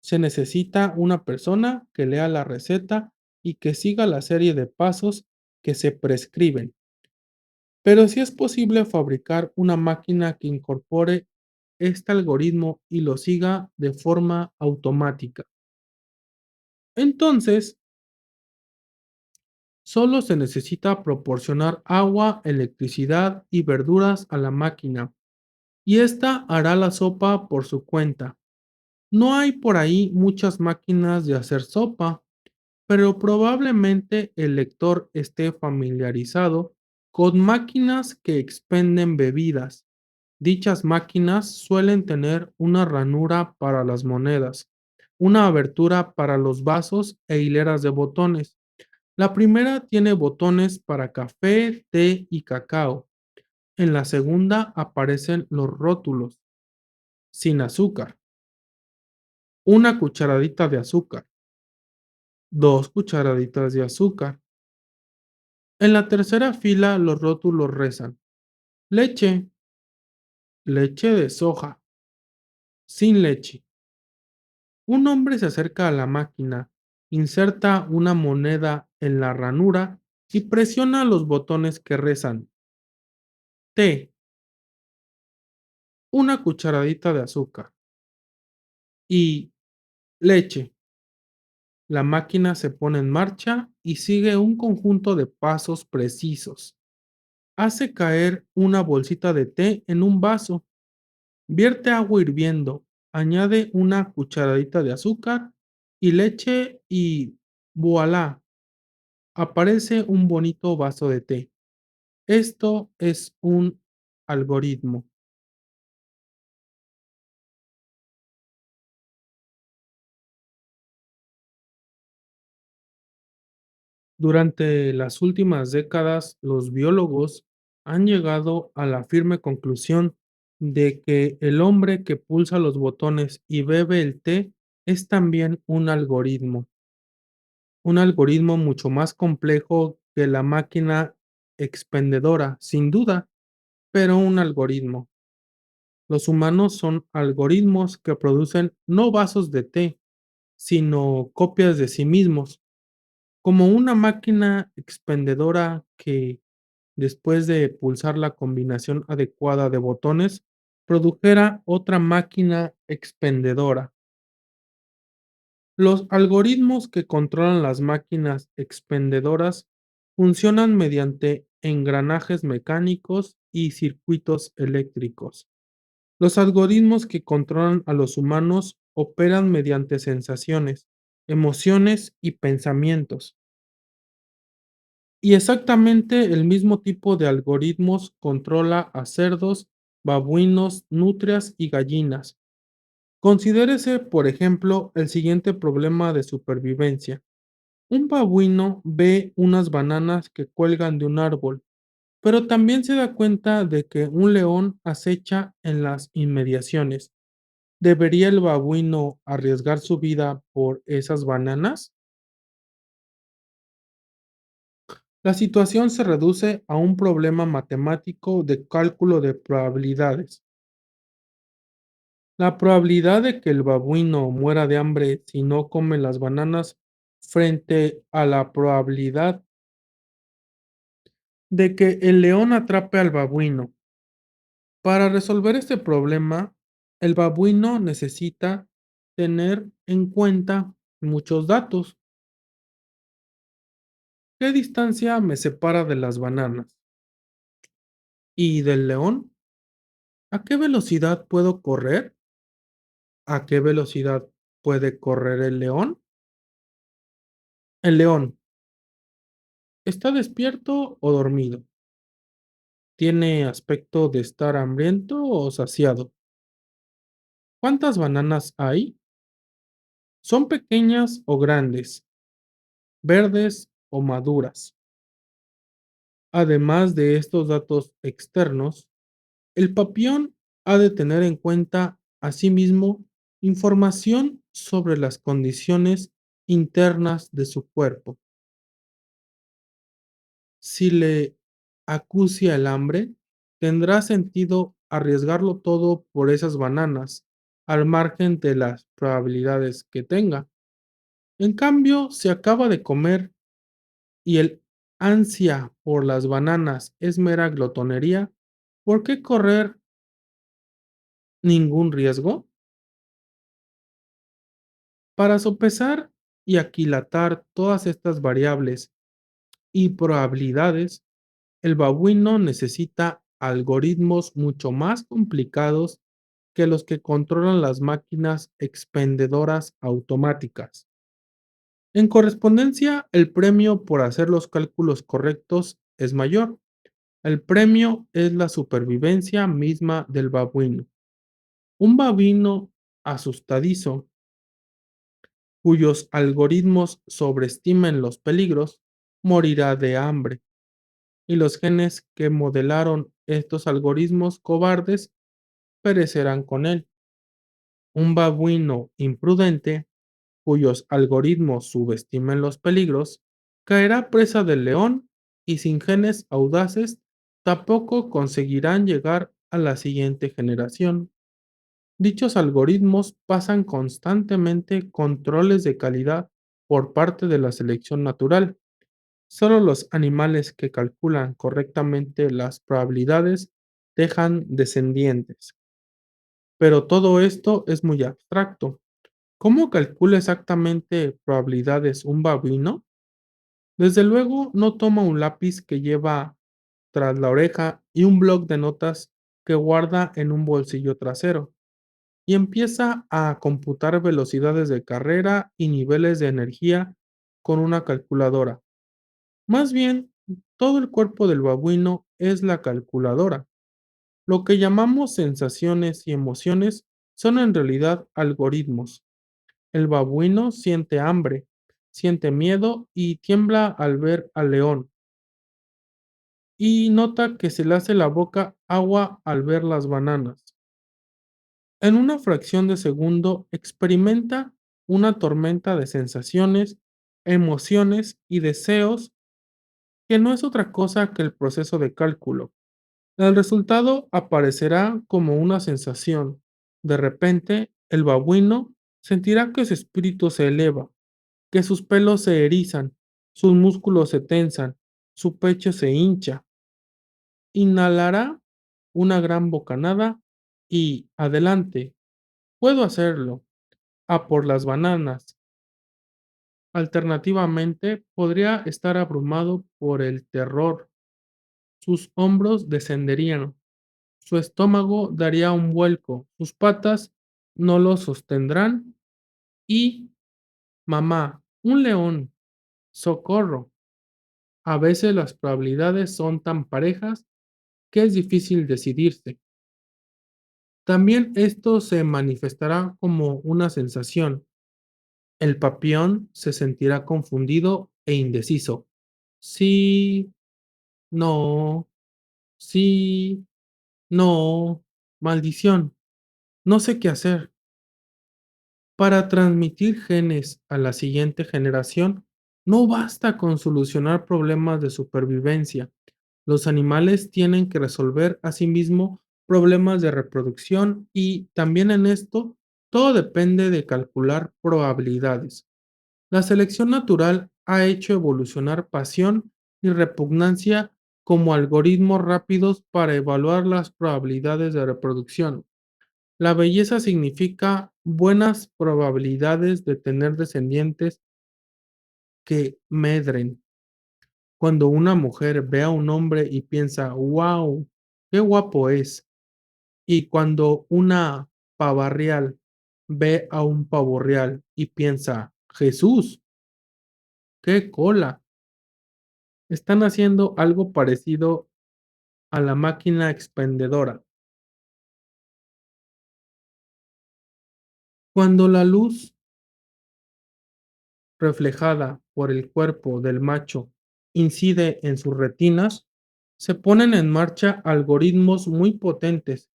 Se necesita una persona que lea la receta y que siga la serie de pasos que se prescriben. Pero sí es posible fabricar una máquina que incorpore este algoritmo y lo siga de forma automática. Entonces, solo se necesita proporcionar agua, electricidad y verduras a la máquina, y ésta hará la sopa por su cuenta. No hay por ahí muchas máquinas de hacer sopa, pero probablemente el lector esté familiarizado con máquinas que expenden bebidas. Dichas máquinas suelen tener una ranura para las monedas, una abertura para los vasos e hileras de botones. La primera tiene botones para café, té y cacao. En la segunda aparecen los rótulos, sin azúcar, una cucharadita de azúcar, dos cucharaditas de azúcar. En la tercera fila los rótulos rezan: leche, leche de soja, sin leche. Un hombre se acerca a la máquina, inserta una moneda en la ranura y presiona los botones que rezan: té, una cucharadita de azúcar y leche. La máquina se pone en marcha y sigue un conjunto de pasos precisos. Hace caer una bolsita de té en un vaso, vierte agua hirviendo, añade una cucharadita de azúcar y leche y ¡voilá! Aparece un bonito vaso de té. Esto es un algoritmo. Durante las últimas décadas, los biólogos han llegado a la firme conclusión de que el hombre que pulsa los botones y bebe el té es también un algoritmo mucho más complejo que la máquina expendedora, sin duda, pero un algoritmo. Los humanos son algoritmos que producen no vasos de té, sino copias de sí mismos, como una máquina expendedora que, después de pulsar la combinación adecuada de botones, produjera otra máquina expendedora. Los algoritmos que controlan las máquinas expendedoras funcionan mediante engranajes mecánicos y circuitos eléctricos. Los algoritmos que controlan a los humanos operan mediante sensaciones, emociones y pensamientos. Y exactamente el mismo tipo de algoritmos controla a cerdos, babuinos, nutrias y gallinas. Considérese, por ejemplo, el siguiente problema de supervivencia. Un babuino ve unas bananas que cuelgan de un árbol, pero también se da cuenta de que un león acecha en las inmediaciones. ¿Debería el babuino arriesgar su vida por esas bananas? La situación se reduce a un problema matemático de cálculo de probabilidades. La probabilidad de que el babuino muera de hambre si no come las bananas frente a la probabilidad de que el león atrape al babuino. Para resolver este problema, el babuino necesita tener en cuenta muchos datos. ¿Qué distancia me separa de las bananas? ¿Y del león? ¿A qué velocidad puedo correr? ¿A qué velocidad puede correr el león? El león, ¿está despierto o dormido? ¿Tiene aspecto de estar hambriento o saciado? ¿Cuántas bananas hay? ¿Son pequeñas o grandes? ¿Verdes o maduras? Además de estos datos externos, el papión ha de tener en cuenta asimismo información sobre las condiciones internas de su cuerpo. Si le acucia el hambre, tendrá sentido arriesgarlo todo por esas bananas, al margen de las probabilidades que tenga. En cambio, si acaba de comer y el ansia por las bananas es mera glotonería, ¿por qué correr ningún riesgo? Para sopesar y aquilatar todas estas variables y probabilidades, el babuino necesita algoritmos mucho más complicados que los que controlan las máquinas expendedoras automáticas. En correspondencia, el premio por hacer los cálculos correctos es mayor. El premio es la supervivencia misma del babuino. Un babuino asustadizo, cuyos algoritmos sobreestimen los peligros, morirá de hambre, y los genes que modelaron estos algoritmos cobardes perecerán con él. Un babuino imprudente, cuyos algoritmos subestimen los peligros, caerá presa del león y sin genes audaces tampoco conseguirán llegar a la siguiente generación. Dichos algoritmos pasan constantemente controles de calidad por parte de la selección natural. Solo los animales que calculan correctamente las probabilidades dejan descendientes. Pero todo esto es muy abstracto. ¿Cómo calcula exactamente probabilidades un babuino? Desde luego no toma un lápiz que lleva tras la oreja y un bloc de notas que guarda en un bolsillo trasero y empieza a computar velocidades de carrera y niveles de energía con una calculadora. Más bien, todo el cuerpo del babuino es la calculadora. Lo que llamamos sensaciones y emociones son en realidad algoritmos. El babuino siente hambre, siente miedo y tiembla al ver al león, y nota que se le hace la boca agua al ver las bananas. En una fracción de segundo experimenta una tormenta de sensaciones, emociones y deseos que no es otra cosa que el proceso de cálculo. El resultado aparecerá como una sensación. De repente, el babuino sentirá que su espíritu se eleva, que sus pelos se erizan, sus músculos se tensan, su pecho se hincha. Inhalará una gran bocanada y adelante, puedo hacerlo, a por las bananas. Alternativamente, podría estar abrumado por el terror. Sus hombros descenderían, su estómago daría un vuelco, sus patas no lo sostendrán y, mamá, un león, socorro. A veces las probabilidades son tan parejas que es difícil decidirse. También esto se manifestará como una sensación. El papión se sentirá confundido e indeciso. Sí, no, sí, no, maldición, no sé qué hacer. Para transmitir genes a la siguiente generación, no basta con solucionar problemas de supervivencia. Los animales tienen que resolver asimismo problemas de reproducción y también en esto todo depende de calcular probabilidades. La selección natural ha hecho evolucionar pasión y repugnancia como algoritmos rápidos para evaluar las probabilidades de reproducción. La belleza significa buenas probabilidades de tener descendientes que medren. Cuando una mujer ve a un hombre y piensa, wow, qué guapo es. Y cuando una pava real ve a un pavo real y piensa, Jesús, qué cola. Están haciendo algo parecido a la máquina expendedora. Cuando la luz reflejada por el cuerpo del macho incide en sus retinas, se ponen en marcha algoritmos muy potentes,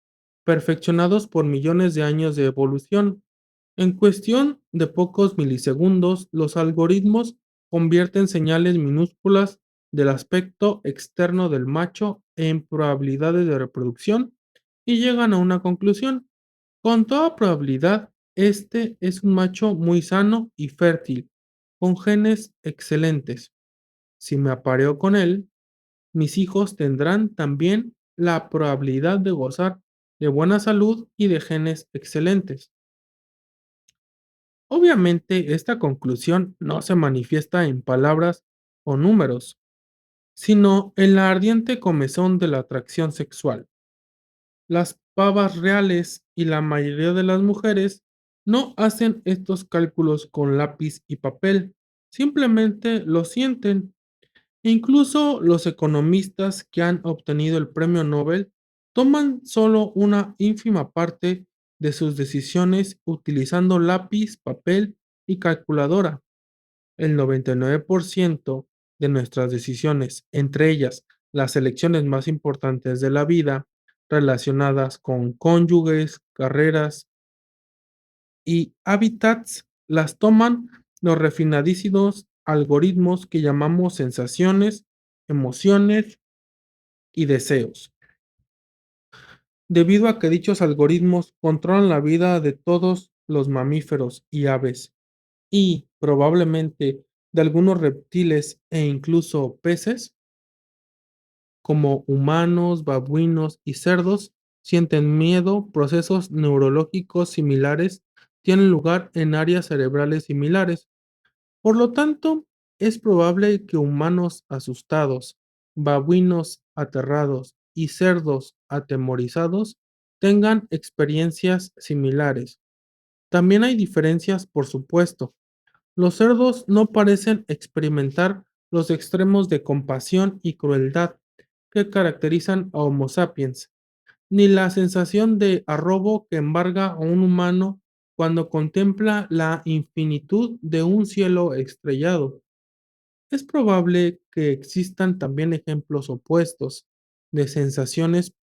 perfeccionados por millones de años de evolución. En cuestión de pocos milisegundos, los algoritmos convierten señales minúsculas del aspecto externo del macho en probabilidades de reproducción y llegan a una conclusión. Con toda probabilidad, este es un macho muy sano y fértil, con genes excelentes. Si me apareo con él, mis hijos tendrán también la probabilidad de gozar de buena salud y de genes excelentes. Obviamente, esta conclusión no se manifiesta en palabras o números, sino en la ardiente comezón de la atracción sexual. Las pavas reales y la mayoría de las mujeres no hacen estos cálculos con lápiz y papel, simplemente lo sienten. Incluso los economistas que han obtenido el premio Nobel toman solo una ínfima parte de sus decisiones utilizando lápiz, papel y calculadora. El 99% de nuestras decisiones, entre ellas las elecciones más importantes de la vida, relacionadas con cónyuges, carreras y hábitats, las toman los refinadísimos algoritmos que llamamos sensaciones, emociones y deseos. Debido a que dichos algoritmos controlan la vida de todos los mamíferos y aves, y probablemente de algunos reptiles e incluso peces, como humanos, babuinos y cerdos, sienten miedo, procesos neurológicos similares tienen lugar en áreas cerebrales similares. Por lo tanto, es probable que humanos asustados, babuinos aterrados y cerdos atemorizados tengan experiencias similares. También hay diferencias, por supuesto. Los cerdos no parecen experimentar los extremos de compasión y crueldad que caracterizan a Homo sapiens, ni la sensación de arrobo que embarga a un humano cuando contempla la infinitud de un cielo estrellado. Es probable que existan también ejemplos opuestos de sensaciones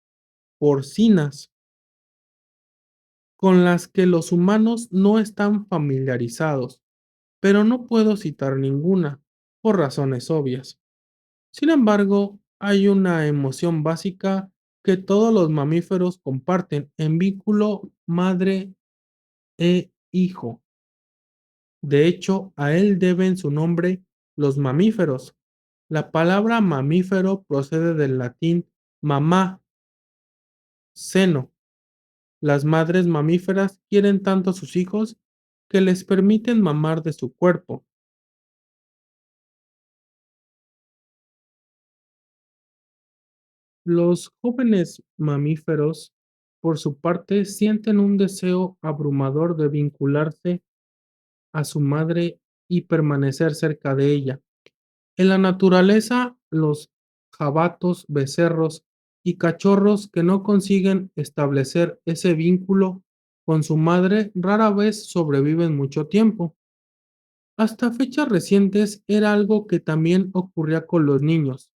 porcinas con las que los humanos no están familiarizados, pero no puedo citar ninguna, por razones obvias. Sin embargo, hay una emoción básica que todos los mamíferos comparten en vínculo madre e hijo. De hecho, a él deben su nombre los mamíferos. La palabra mamífero procede del latín mamá, seno. Las madres mamíferas quieren tanto a sus hijos que les permiten mamar de su cuerpo. Los jóvenes mamíferos, por su parte, sienten un deseo abrumador de vincularse a su madre y permanecer cerca de ella. En la naturaleza, los jabatos, becerros y cachorros que no consiguen establecer ese vínculo con su madre rara vez sobreviven mucho tiempo. Hasta fechas recientes era algo que también ocurría con los niños,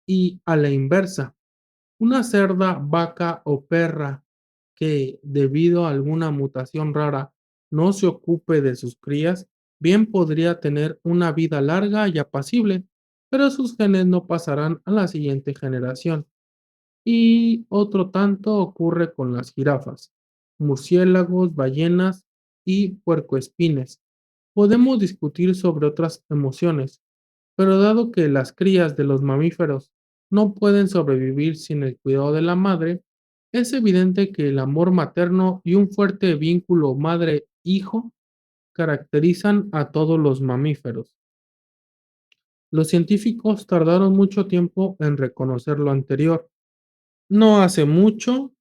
y a la inversa. Una cerda, vaca o perra que, debido a alguna mutación rara, no se ocupe de sus crías, bien podría tener una vida larga y apacible, pero sus genes no pasarán a la siguiente generación. Y otro tanto ocurre con las jirafas, murciélagos, ballenas y puercoespines. Podemos discutir sobre otras emociones, pero dado que las crías de los mamíferos no pueden sobrevivir sin el cuidado de la madre, es evidente que el amor materno y un fuerte vínculo madre-hijo caracterizan a todos los mamíferos. Los científicos tardaron mucho tiempo en reconocer lo anterior. No hace mucho,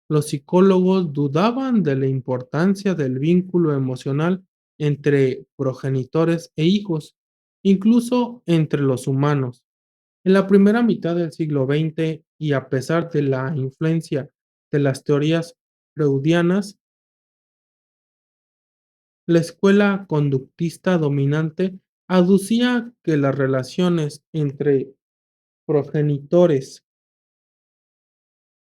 los psicólogos dudaban de la importancia del vínculo emocional entre progenitores e hijos, incluso entre los humanos. En la primera mitad del siglo XX, y a pesar de la influencia de las teorías freudianas, la escuela conductista dominante aducía que las relaciones entre progenitores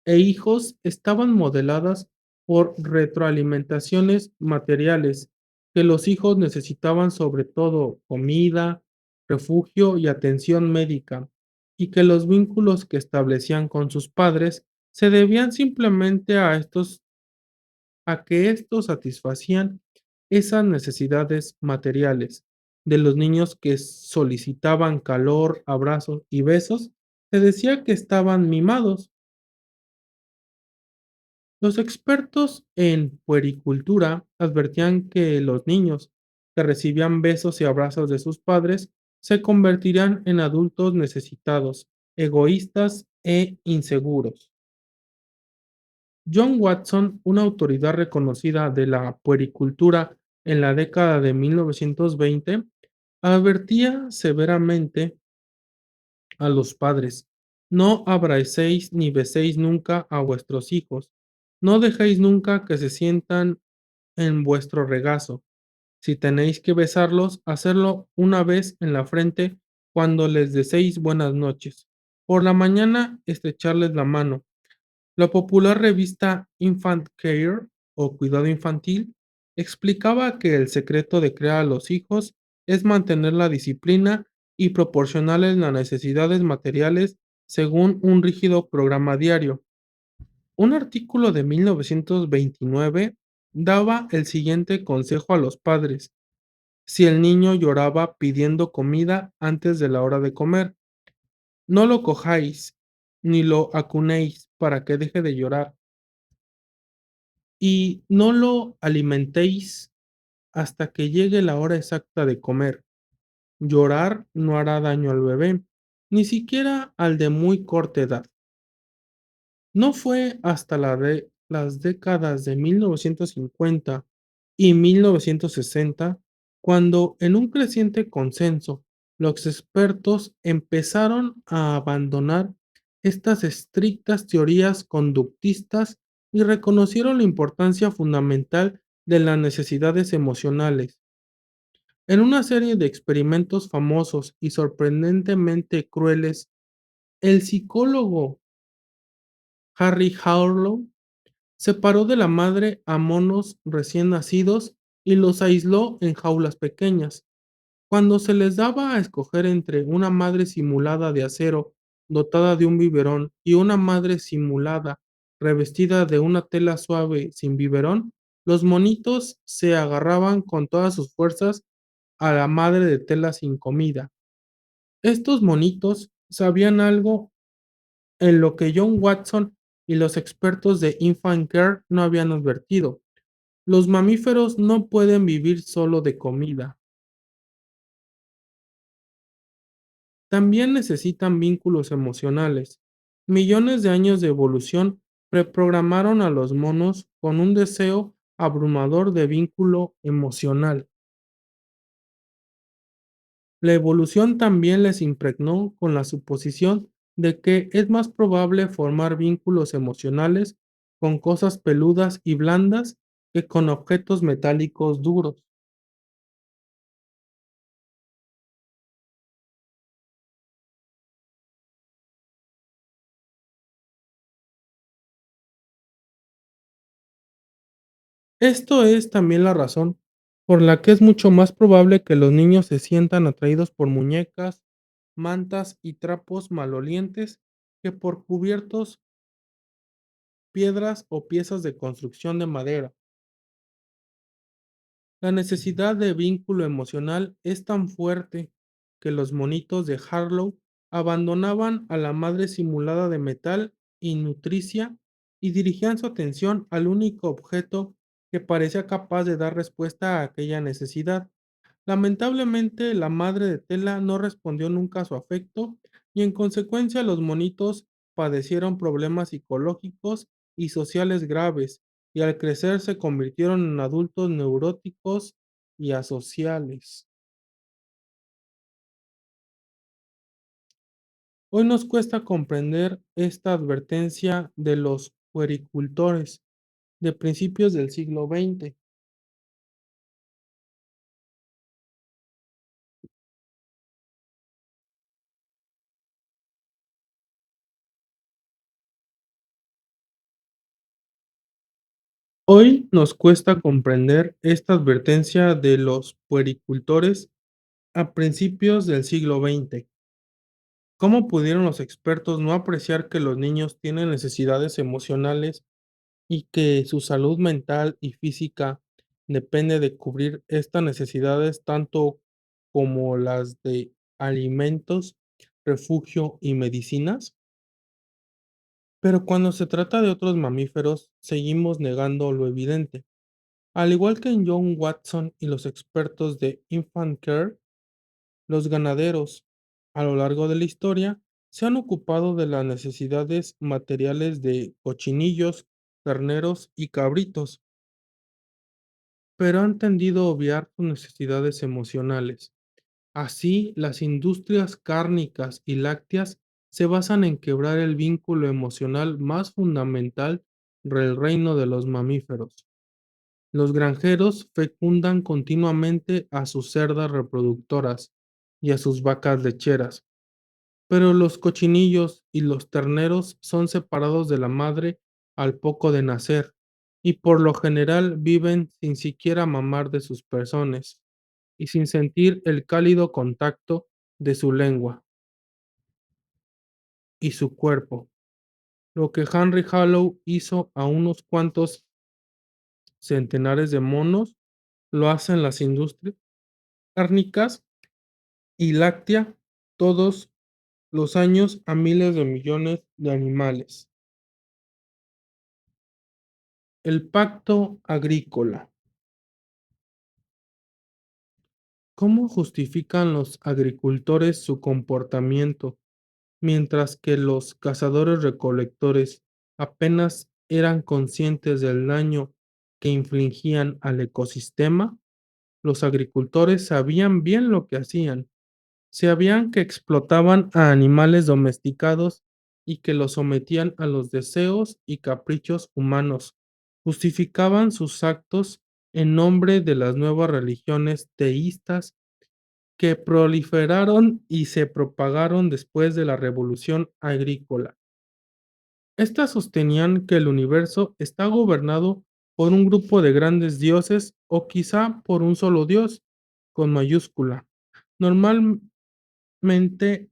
e hijos estaban modeladas por retroalimentaciones materiales, que los hijos necesitaban sobre todo comida, refugio y atención médica, y que los vínculos que establecían con sus padres se debían simplemente a que estos satisfacían esas necesidades materiales. De los niños que solicitaban calor, abrazos y besos, se decía que estaban mimados. Los expertos en puericultura advertían que los niños que recibían besos y abrazos de sus padres se convertirían en adultos necesitados, egoístas e inseguros. John Watson, una autoridad reconocida de la puericultura en la década de 1920, advertía severamente a los padres: no abracéis ni beséis nunca a vuestros hijos, no dejéis nunca que se sientan en vuestro regazo. Si tenéis que besarlos, hacerlo una vez en la frente cuando les deseéis buenas noches. Por la mañana, estrecharles la mano. La popular revista Infant Care o Cuidado Infantil explicaba que el secreto de crear a los hijos es mantener la disciplina y proporcionarles las necesidades materiales según un rígido programa diario. Un artículo de 1929 daba el siguiente consejo a los padres: si el niño lloraba pidiendo comida antes de la hora de comer, no lo cojáis ni lo acunéis para que deje de llorar, y no lo alimentéis hasta que llegue la hora exacta de comer. Llorar no hará daño al bebé, ni siquiera al de muy corta edad. No fue hasta las décadas de 1950 y 1960 cuando, en un creciente consenso, los expertos empezaron a abandonar estas estrictas teorías conductistas y reconocieron la importancia fundamental de las necesidades emocionales. En una serie de experimentos famosos y sorprendentemente crueles, el psicólogo Harry Harlow separó de la madre a monos recién nacidos y los aisló en jaulas pequeñas. Cuando se les daba a escoger entre una madre simulada de acero dotada de un biberón y una madre simulada revestida de una tela suave sin biberón, los monitos se agarraban con todas sus fuerzas a la madre de tela sin comida. Estos monitos sabían algo en lo que John Watson y los expertos de Infant Care no habían advertido. Los mamíferos no pueden vivir solo de comida. También necesitan vínculos emocionales. Millones de años de evolución preprogramaron a los monos con un deseo abrumador de vínculo emocional. La evolución también les impregnó con la suposición de que es más probable formar vínculos emocionales con cosas peludas y blandas que con objetos metálicos duros. Esto es también la razón por la que es mucho más probable que los niños se sientan atraídos por muñecas, mantas y trapos malolientes que por cubiertos, piedras o piezas de construcción de madera. La necesidad de vínculo emocional es tan fuerte que los monitos de Harlow abandonaban a la madre simulada de metal y nutricia y dirigían su atención al único objeto que parecía capaz de dar respuesta a aquella necesidad. Lamentablemente, la madre de tela no respondió nunca a su afecto y en consecuencia los monitos padecieron problemas psicológicos y sociales graves y al crecer se convirtieron en adultos neuróticos y asociales. Hoy nos cuesta comprender esta advertencia de los puericultores de principios del siglo XX. Hoy nos cuesta comprender esta advertencia de los puericultores a principios del siglo XX. ¿Cómo pudieron los expertos no apreciar que los niños tienen necesidades emocionales y que su salud mental y física depende de cubrir estas necesidades tanto como las de alimentos, refugio y medicinas? Pero cuando se trata de otros mamíferos, seguimos negando lo evidente. Al igual que en John Watson y los expertos de Infant Care, los ganaderos, a lo largo de la historia, se han ocupado de las necesidades materiales de cochinillos, terneros y cabritos, pero han tendido a obviar sus necesidades emocionales. Así, las industrias cárnicas y lácteas se basan en quebrar el vínculo emocional más fundamental del reino de los mamíferos. Los granjeros fecundan continuamente a sus cerdas reproductoras y a sus vacas lecheras, pero los cochinillos y los terneros son separados de la madre al poco de nacer y por lo general viven sin siquiera mamar de sus pezones y sin sentir el cálido contacto de su lengua y su cuerpo. Lo que Henry Hallow hizo a unos cuantos centenares de monos, lo hacen las industrias cárnicas y láctea todos los años a miles de millones de animales. El pacto agrícola. ¿Cómo justifican los agricultores su comportamiento mientras que los cazadores-recolectores apenas eran conscientes del daño que infligían al ecosistema. Los agricultores sabían bien lo que hacían. Sabían que explotaban a animales domesticados y que los sometían a los deseos y caprichos humanos. Justificaban sus actos en nombre de las nuevas religiones teístas que proliferaron y se propagaron después de la revolución agrícola. Estas sostenían que el universo está gobernado por un grupo de grandes dioses o quizá por un solo dios, con mayúscula. Normalmente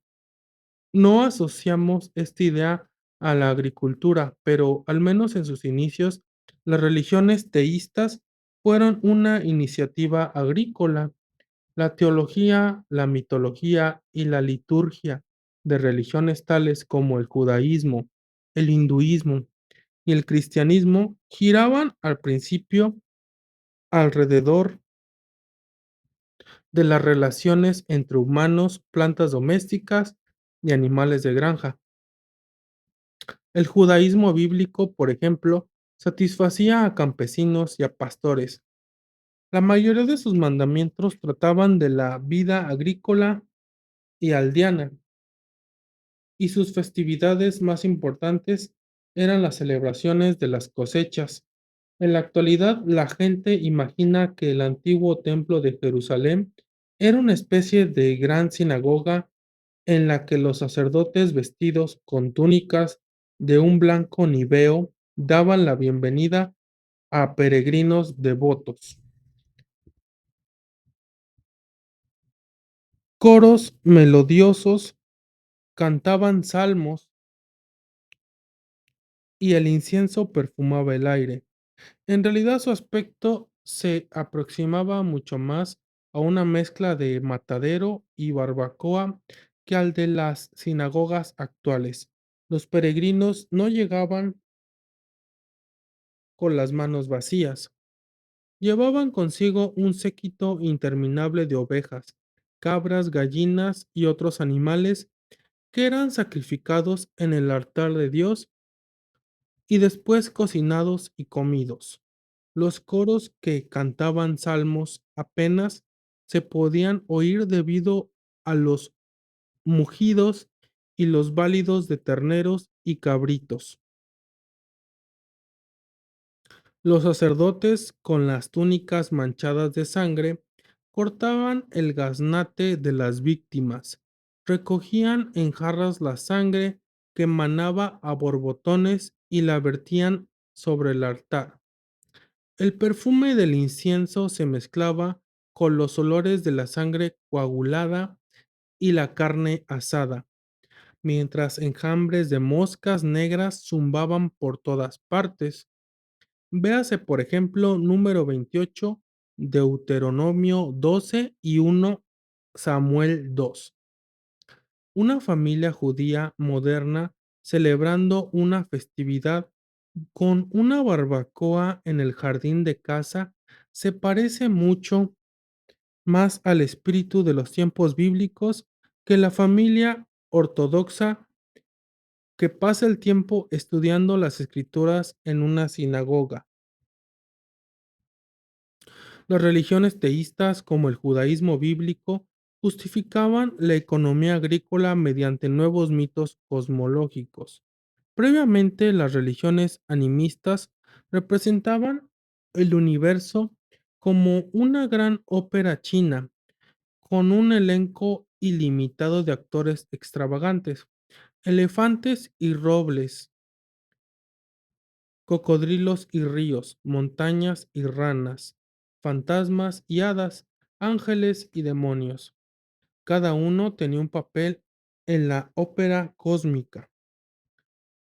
no asociamos esta idea a la agricultura, pero al menos en sus inicios, las religiones teístas fueron una iniciativa agrícola. La teología, la mitología y la liturgia de religiones tales como el judaísmo, el hinduismo y el cristianismo giraban al principio alrededor de las relaciones entre humanos, plantas domésticas y animales de granja. El judaísmo bíblico, por ejemplo, satisfacía a campesinos y a pastores. La mayoría de sus mandamientos trataban de la vida agrícola y aldeana, y sus festividades más importantes eran las celebraciones de las cosechas. En la actualidad, la gente imagina que el antiguo templo de Jerusalén era una especie de gran sinagoga en la que los sacerdotes vestidos con túnicas de un blanco niveo daban la bienvenida a peregrinos devotos. Coros melodiosos cantaban salmos y el incienso perfumaba el aire. En realidad su aspecto se aproximaba mucho más a una mezcla de matadero y barbacoa que al de las sinagogas actuales. Los peregrinos no llegaban con las manos vacías. Llevaban consigo un séquito interminable de ovejas, cabras, gallinas y otros animales que eran sacrificados en el altar de Dios y después cocinados y comidos. Los coros que cantaban salmos apenas se podían oír debido a los mugidos y los bálidos de terneros y cabritos. Los sacerdotes, con las túnicas manchadas de sangre, cortaban el gaznate de las víctimas, recogían en jarras la sangre que manaba a borbotones y la vertían sobre el altar. El perfume del incienso se mezclaba con los olores de la sangre coagulada y la carne asada, mientras enjambres de moscas negras zumbaban por todas partes. Véase, por ejemplo, número 28, Deuteronomio 12 y 1 Samuel 2. Una familia judía moderna celebrando una festividad con una barbacoa en el jardín de casa se parece mucho más al espíritu de los tiempos bíblicos que la familia ortodoxa que pasa el tiempo estudiando las escrituras en una sinagoga. Las religiones teístas, como el judaísmo bíblico, justificaban la economía agrícola mediante nuevos mitos cosmológicos. Previamente, las religiones animistas representaban el universo como una gran ópera china, con un elenco ilimitado de actores extravagantes, elefantes y robles, cocodrilos y ríos, montañas y ranas, fantasmas y hadas, ángeles y demonios. Cada uno tenía un papel en la ópera cósmica.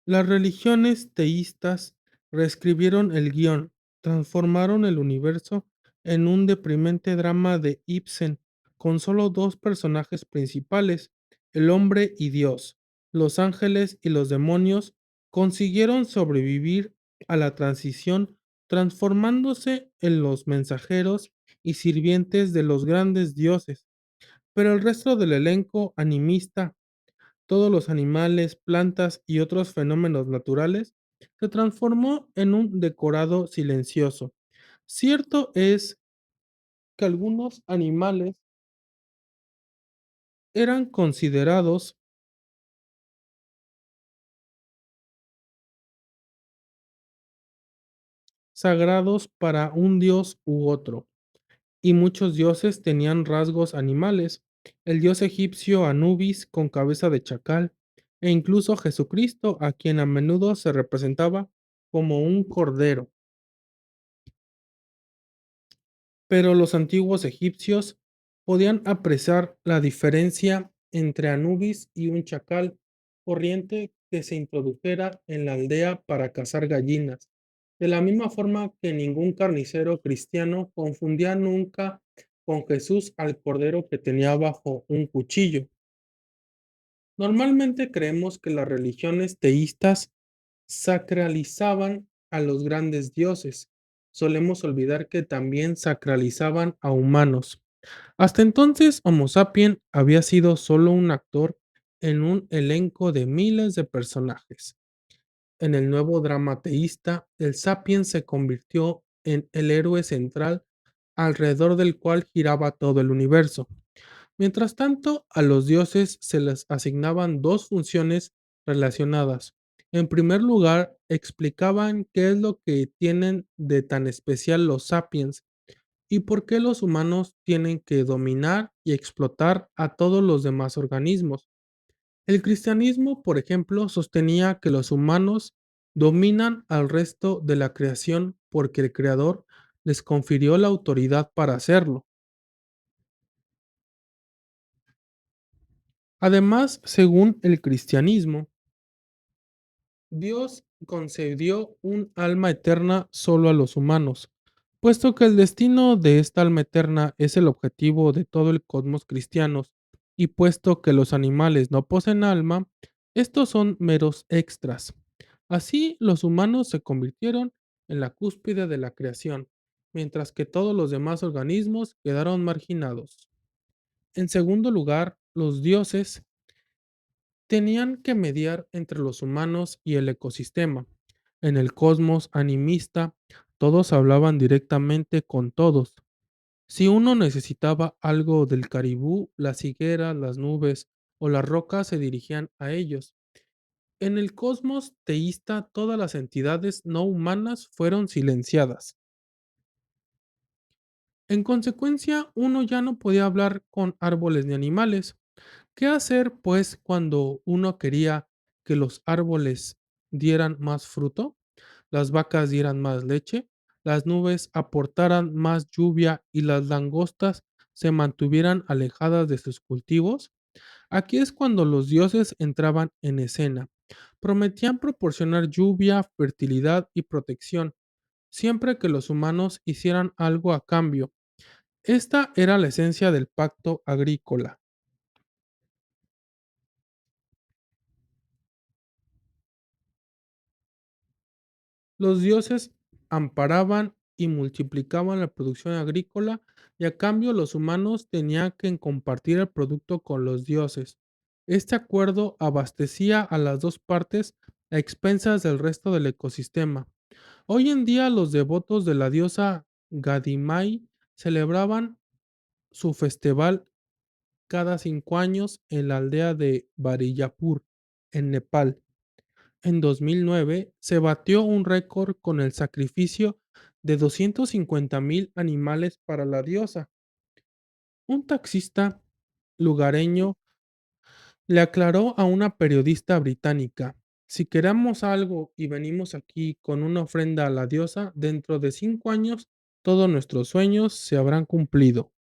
Las religiones teístas reescribieron el guión, transformaron el universo en un deprimente drama de Ibsen, con solo dos personajes principales, el hombre y Dios. Los ángeles y los demonios consiguieron sobrevivir a la transición, transformándose en los mensajeros y sirvientes de los grandes dioses. Pero el resto del elenco animista todos los animales, plantas y otros fenómenos naturales, se transformó en un decorado silencioso. Cierto es que algunos animales eran considerados sagrados para un dios u otro, y muchos dioses tenían rasgos animales. El dios egipcio Anubis con cabeza de chacal, e incluso Jesucristo, a quien a menudo se representaba como un cordero. Pero los antiguos egipcios podían apreciar la diferencia entre Anubis y un chacal corriente que se introdujera en la aldea para cazar gallinas, de la misma forma que ningún carnicero cristiano confundía nunca con Jesús al cordero que tenía bajo un cuchillo. Normalmente creemos que las religiones teístas sacralizaban a los grandes dioses. Solemos olvidar que también sacralizaban a humanos. Hasta entonces, Homo sapien había sido solo un actor en un elenco de miles de personajes. En el nuevo drama teísta, el sapien se convirtió en el héroe central alrededor del cual giraba todo el universo. Mientras tanto, a los dioses se les asignaban dos funciones relacionadas. En primer lugar, explicaban qué es lo que tienen de tan especial los sapiens y por qué los humanos tienen que dominar y explotar a todos los demás organismos. El cristianismo, por ejemplo, sostenía que los humanos dominan al resto de la creación porque el Creador les confirió la autoridad para hacerlo. Además, según el cristianismo, Dios concedió un alma eterna solo a los humanos, puesto que el destino de esta alma eterna es el objetivo de todo el cosmos cristiano, y puesto que los animales no poseen alma, estos son meros extras. Así, los humanos se convirtieron en la cúspide de la creación, mientras que todos los demás organismos quedaron marginados. En segundo lugar, los dioses tenían que mediar entre los humanos y el ecosistema. En el cosmos animista, todos hablaban directamente con todos. Si uno necesitaba algo del caribú, las higueras, las nubes o las rocas se dirigían a ellos. En el cosmos teísta, todas las entidades no humanas fueron silenciadas. En consecuencia, uno ya no podía hablar con árboles ni animales. ¿Qué hacer, pues, cuando uno quería que los árboles dieran más fruto, las vacas dieran más leche, las nubes aportaran más lluvia y las langostas se mantuvieran alejadas de sus cultivos? Aquí es cuando los dioses entraban en escena. Prometían proporcionar lluvia, fertilidad y protección, siempre que los humanos hicieran algo a cambio. Esta era la esencia del pacto agrícola. Los dioses amparaban y multiplicaban la producción agrícola y a cambio los humanos tenían que compartir el producto con los dioses. Este acuerdo abastecía a las dos partes a expensas del resto del ecosistema. Hoy en día los devotos de la diosa Gadimai celebraban su festival cada 5 años en la aldea de Bariyapur, en Nepal. En 2009 se batió un récord con el sacrificio de 250,000 animales para la diosa. Un taxista lugareño le aclaró a una periodista británica: si queremos algo y venimos aquí con una ofrenda a la diosa, dentro de 5 años todos nuestros sueños se habrán cumplido.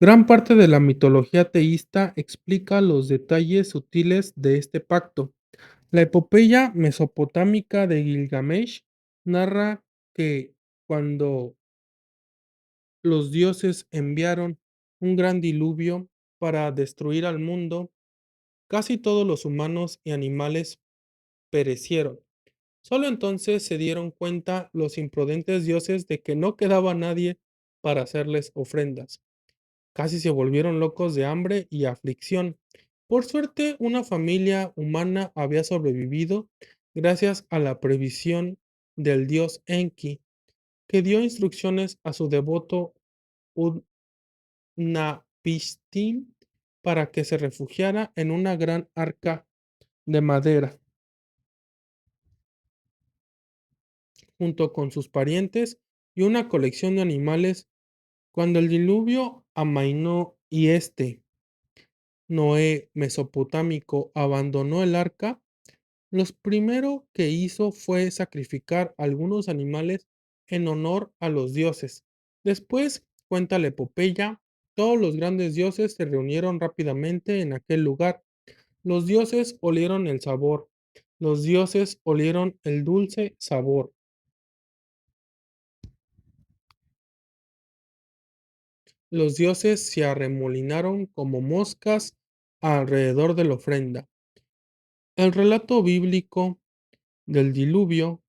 Gran parte de la mitología teísta explica los detalles sutiles de este pacto. La epopeya mesopotámica de Gilgamesh narra que cuando los dioses enviaron un gran diluvio para destruir al mundo, casi todos los humanos y animales perecieron. Solo entonces se dieron cuenta los imprudentes dioses de que no quedaba nadie para hacerles ofrendas. Casi se volvieron locos de hambre y aflicción. Por suerte, una familia humana había sobrevivido gracias a la previsión del dios Enki, que dio instrucciones a su devoto Utnapishtim para que se refugiara en una gran arca de madera, junto con sus parientes y una colección de animales. Cuando el diluvio amainó y Noé mesopotámico abandonó el arca, lo primero que hizo fue sacrificar algunos animales en honor a los dioses. Después, cuenta la epopeya, todos los grandes dioses se reunieron rápidamente en aquel lugar. Los dioses olieron el sabor. Los dioses olieron el dulce sabor. Los dioses se arremolinaron como moscas alrededor de la ofrenda. El relato bíblico del diluvio,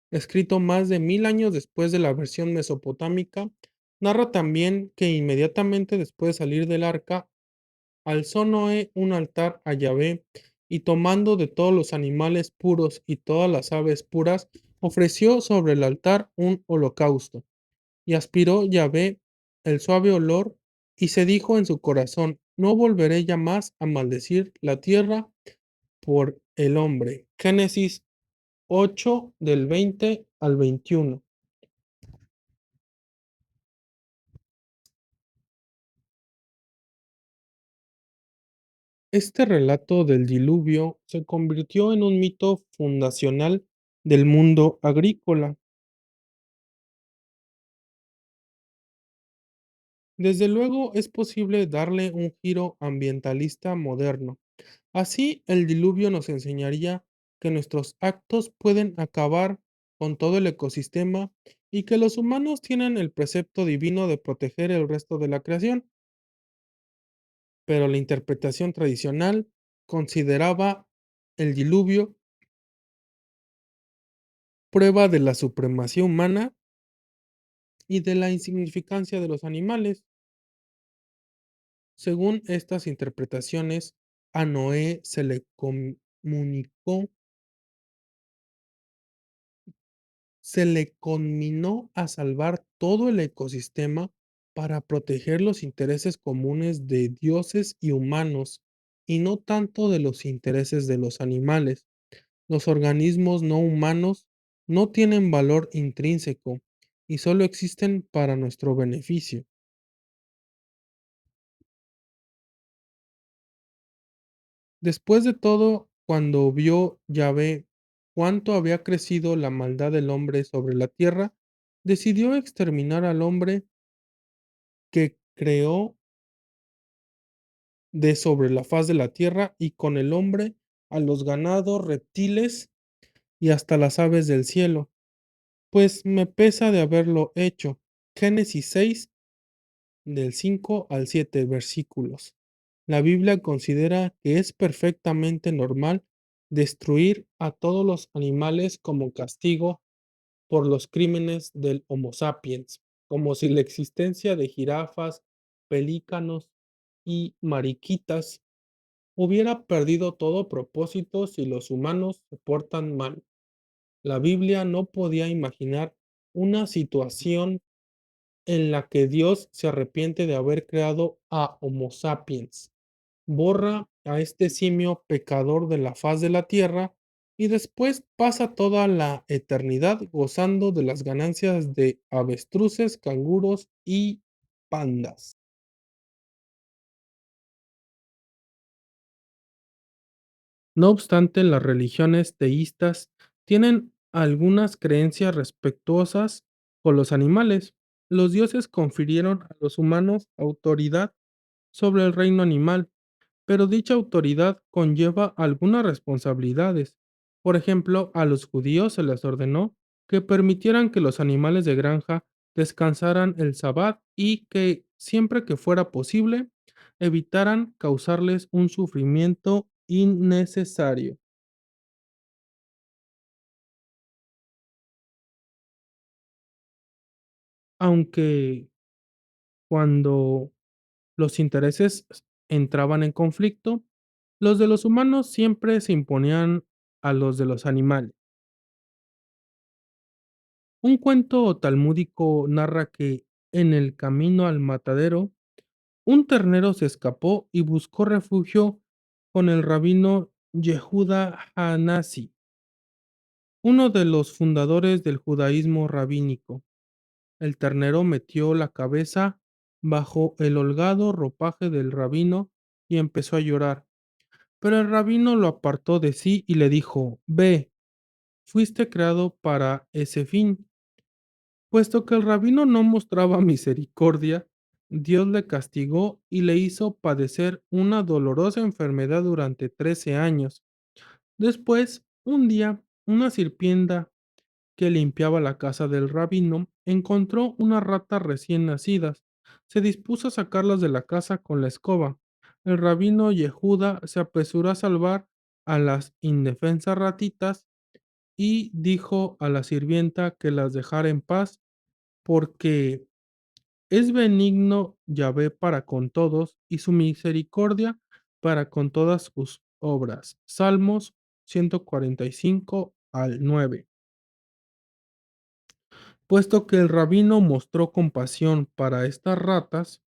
escrito más de 1000 años después de la versión mesopotámica, narra también que inmediatamente después de salir del arca, alzó Noé un altar a Yahvé y tomando de todos los animales puros y todas las aves puras, ofreció sobre el altar un holocausto. Y aspiró Yahvé el suave olor y se dijo en su corazón, no volveré ya más a maldecir la tierra por el hombre. Génesis 8 del 20 al 21. Este relato del diluvio se convirtió en un mito fundacional del mundo agrícola. Desde luego es posible darle un giro ambientalista moderno. Así, el diluvio nos enseñaría que nuestros actos pueden acabar con todo el ecosistema y que los humanos tienen el precepto divino de proteger el resto de la creación, pero la interpretación tradicional consideraba el diluvio prueba de la supremacía humana y de la insignificancia de los animales. Según estas interpretaciones, a Noé se le conminó a salvar todo el ecosistema para proteger los intereses comunes de dioses y humanos, y no tanto de los intereses de los animales. Los organismos no humanos no tienen valor intrínseco y solo existen para nuestro beneficio. Después de todo, cuando vio Yahvé cuánto había crecido la maldad del hombre sobre la tierra, decidió exterminar al hombre que creó de sobre la faz de la tierra y con el hombre a los ganados, reptiles y hasta las aves del cielo. Pues me pesa de haberlo hecho. Génesis 6 del 5 al 7 versículos. La Biblia considera que es perfectamente normal destruir a todos los animales como castigo por los crímenes del Homo sapiens, como si la existencia de jirafas, pelícanos y mariquitas hubiera perdido todo propósito si los humanos se portan mal. La Biblia no podía imaginar una situación en la que Dios se arrepiente de haber creado a Homo sapiens, borra a este simio pecador de la faz de la tierra y después pasa toda la eternidad gozando de las ganancias de avestruces, canguros y pandas. No obstante, las religiones teístas tienen algunas creencias respetuosas con los animales. Los dioses confirieron a los humanos autoridad sobre el reino animal, pero dicha autoridad conlleva algunas responsabilidades. Por ejemplo, a los judíos se les ordenó que permitieran que los animales de granja descansaran el sabbat y que, siempre que fuera posible, evitaran causarles un sufrimiento innecesario. aunque cuando los intereses entraban en conflicto, los de los humanos siempre se imponían a los de los animales. Un cuento talmúdico narra que en el camino al matadero, un ternero se escapó y buscó refugio con el rabino Yehuda Hanasi, uno de los fundadores del judaísmo rabínico. El ternero metió la cabeza bajo el holgado ropaje del rabino y empezó a llorar. Pero el rabino lo apartó de sí y le dijo: Ve, fuiste creado para ese fin. Puesto que el rabino no mostraba misericordia, Dios le castigó y le hizo padecer una dolorosa enfermedad durante 13 años. Después, un día, una sirvienta que limpiaba la casa del rabino encontró unas ratas recién nacidas. Se dispuso a sacarlas de la casa con la escoba. El rabino Yehuda se apresuró a salvar a las indefensas ratitas y dijo a la sirvienta que las dejara en paz porque es benigno Yahvé para con todos y su misericordia para con todas sus obras. Salmos 145 al 9. Puesto que el rabino mostró compasión para estas ratas,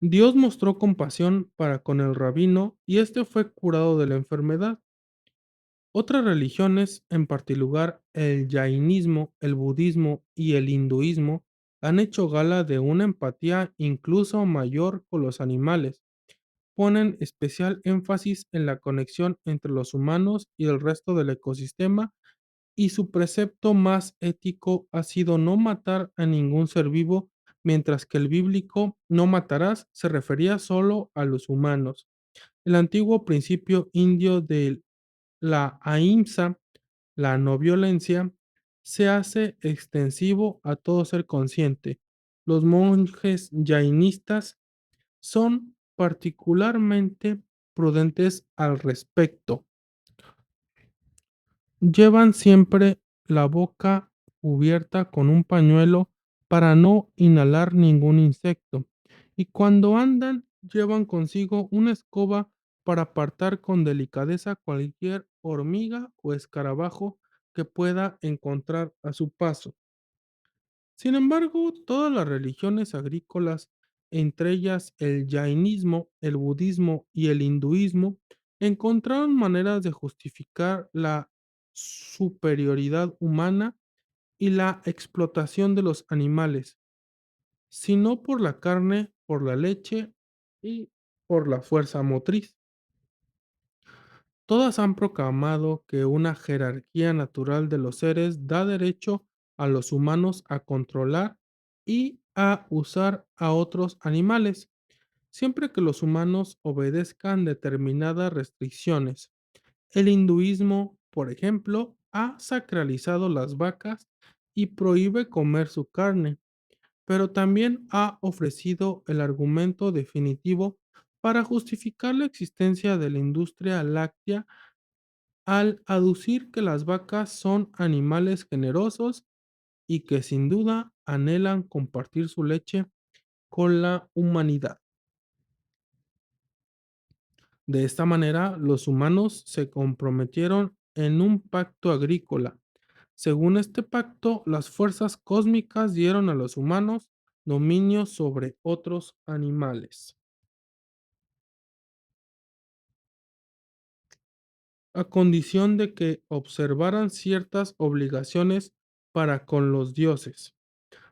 Dios mostró compasión para con el rabino y éste fue curado de la enfermedad. Otras religiones, en particular el jainismo, el budismo y el hinduismo, han hecho gala de una empatía incluso mayor con los animales. Ponen especial énfasis en la conexión entre los humanos y el resto del ecosistema, y su precepto más ético ha sido no matar a ningún ser vivo, mientras que el bíblico no matarás se refería solo a los humanos. El antiguo principio indio de la ahimsa, la no violencia, se hace extensivo a todo ser consciente. Los monjes jainistas son particularmente prudentes al respecto. Llevan siempre la boca cubierta con un pañuelo para no inhalar ningún insecto, y cuando andan llevan consigo una escoba para apartar con delicadeza cualquier hormiga o escarabajo que pueda encontrar a su paso. Sin embargo, todas las religiones agrícolas, entre ellas el jainismo, el budismo y el hinduismo, encontraron maneras de justificar la superioridad humana y la explotación de los animales, si no por la carne, por la leche y por la fuerza motriz. Todas han proclamado que una jerarquía natural de los seres da derecho a los humanos a controlar y a usar a otros animales, siempre que los humanos obedezcan determinadas restricciones. El hinduismo, por ejemplo, ha sacralizado las vacas y prohíbe comer su carne, pero también ha ofrecido el argumento definitivo para justificar la existencia de la industria láctea al aducir que las vacas son animales generosos y que sin duda anhelan compartir su leche con la humanidad. De esta manera, los humanos se comprometieron en un pacto agrícola. Según este pacto, las fuerzas cósmicas dieron a los humanos dominio sobre otros animales, a condición de que observaran ciertas obligaciones para con los dioses,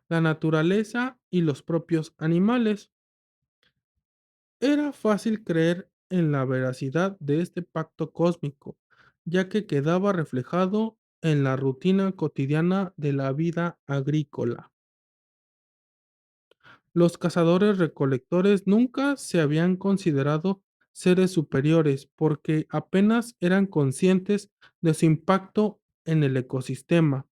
la naturaleza y los propios animales. Era fácil creer en la veracidad de este pacto cósmico, ya que quedaba reflejado en la rutina cotidiana de la vida agrícola. Los cazadores recolectores nunca se habían considerado seres superiores porque apenas eran conscientes de su impacto en el ecosistema.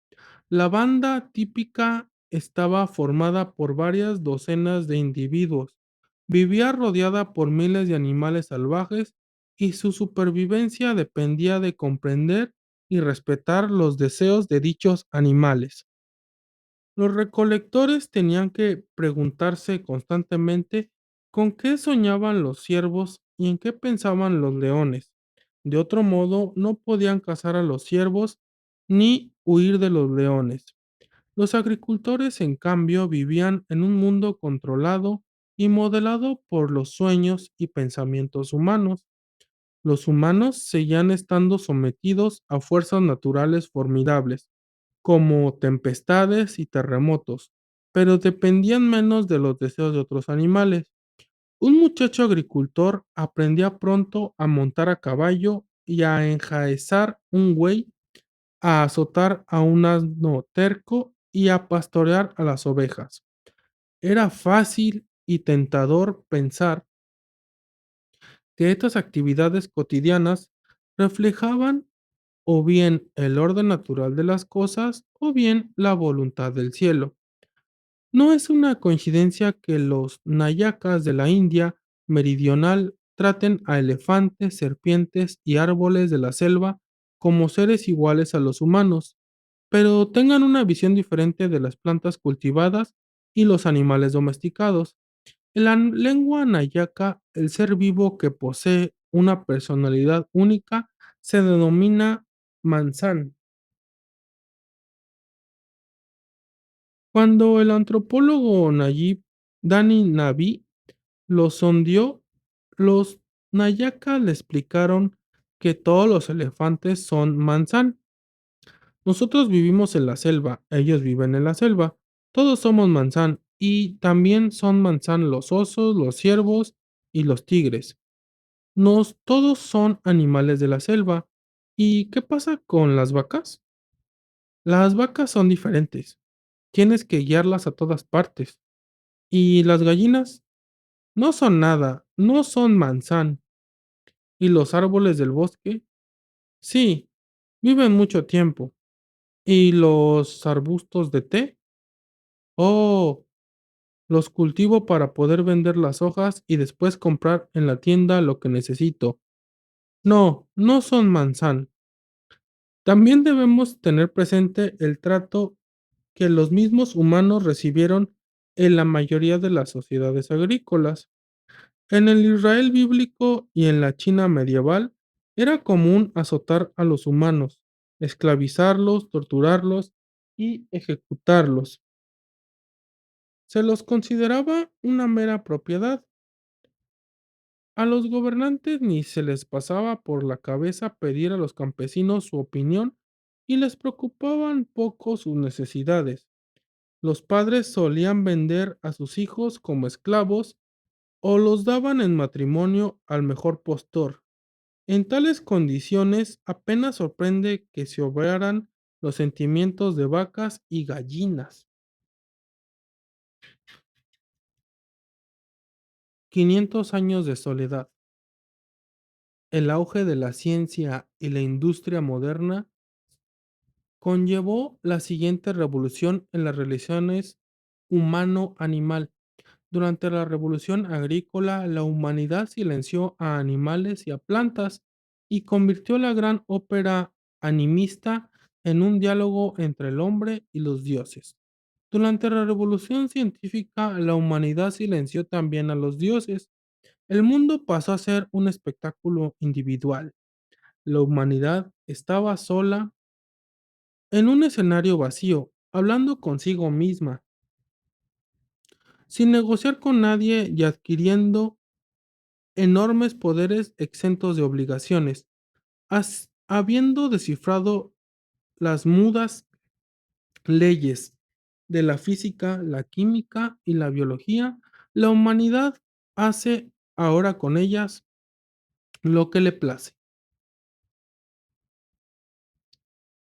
La banda típica estaba formada por varias docenas de individuos. Vivía rodeada por miles de animales salvajes y su supervivencia dependía de comprender y respetar los deseos de dichos animales. Los recolectores tenían que preguntarse constantemente con qué soñaban los ciervos y en qué pensaban los leones. De otro modo, no podían cazar a los ciervos ni huir de los leones. Los agricultores, en cambio, vivían en un mundo controlado y modelado por los sueños y pensamientos humanos. Los humanos seguían estando sometidos a fuerzas naturales formidables, como tempestades y terremotos, pero dependían menos de los deseos de otros animales. Un muchacho agricultor aprendía pronto a montar a caballo y a enjaezar un buey, a azotar a un asno terco y a pastorear a las ovejas. Era fácil y tentador pensar que estas actividades cotidianas reflejaban o bien el orden natural de las cosas o bien la voluntad del cielo. No es una coincidencia que los nayacas de la India meridional traten a elefantes, serpientes y árboles de la selva como seres iguales a los humanos, pero tengan una visión diferente de las plantas cultivadas y los animales domesticados. En la lengua nayaca, el ser vivo que posee una personalidad única se denomina manzán. Cuando el antropólogo Nayib Dani Naví lo sondeó, los nayacas le explicaron que todos los elefantes son manzán. Nosotros vivimos en la selva, ellos viven en la selva. Todos somos manzán y también son manzán los osos, los ciervos y los tigres. Todos son animales de la selva. ¿Y qué pasa con las vacas? Las vacas son diferentes. Tienes que guiarlas a todas partes. ¿Y las gallinas? No son nada, no son manzán. ¿Y los árboles del bosque? Sí, viven mucho tiempo. ¿Y los arbustos de té? Oh, los cultivo para poder vender las hojas y después comprar en la tienda lo que necesito. No, no son manzán. También debemos tener presente el trato que los mismos humanos recibieron en la mayoría de las sociedades agrícolas. En el Israel bíblico y en la China medieval era común azotar a los humanos, esclavizarlos, torturarlos y ejecutarlos. Se los consideraba una mera propiedad. A los gobernantes ni se les pasaba por la cabeza pedir a los campesinos su opinión y les preocupaban poco sus necesidades. Los padres solían vender a sus hijos como esclavos o los daban en matrimonio al mejor postor. En tales condiciones apenas sorprende que se obraran los sentimientos de vacas y gallinas. 500 años de soledad. El auge de la ciencia y la industria moderna conllevó la siguiente revolución en las relaciones humano-animal. Durante la revolución agrícola, la humanidad silenció a animales y a plantas y convirtió la gran ópera animista en un diálogo entre el hombre y los dioses. Durante la revolución científica, la humanidad silenció también a los dioses. El mundo pasó a ser un espectáculo individual. La humanidad estaba sola en un escenario vacío, hablando consigo misma, sin negociar con nadie y adquiriendo enormes poderes exentos de obligaciones. Habiendo descifrado las mudas leyes de la física, la química y la biología, la humanidad hace ahora con ellas lo que le place.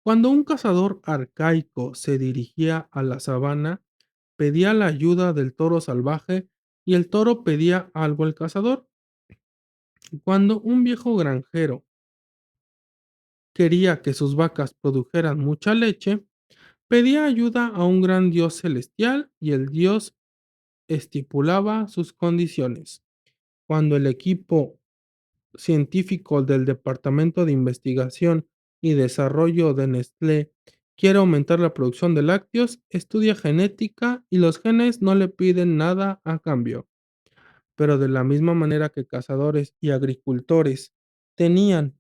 Cuando un cazador arcaico se dirigía a la sabana, pedía la ayuda del toro salvaje y el toro pedía algo al cazador. Cuando un viejo granjero quería que sus vacas produjeran mucha leche, pedía ayuda a un gran dios celestial y el dios estipulaba sus condiciones. Cuando el equipo científico del Departamento de Investigación y Desarrollo de Nestlé quiere aumentar la producción de lácteos, estudia genética y los genes no le piden nada a cambio. Pero de la misma manera que cazadores y agricultores tenían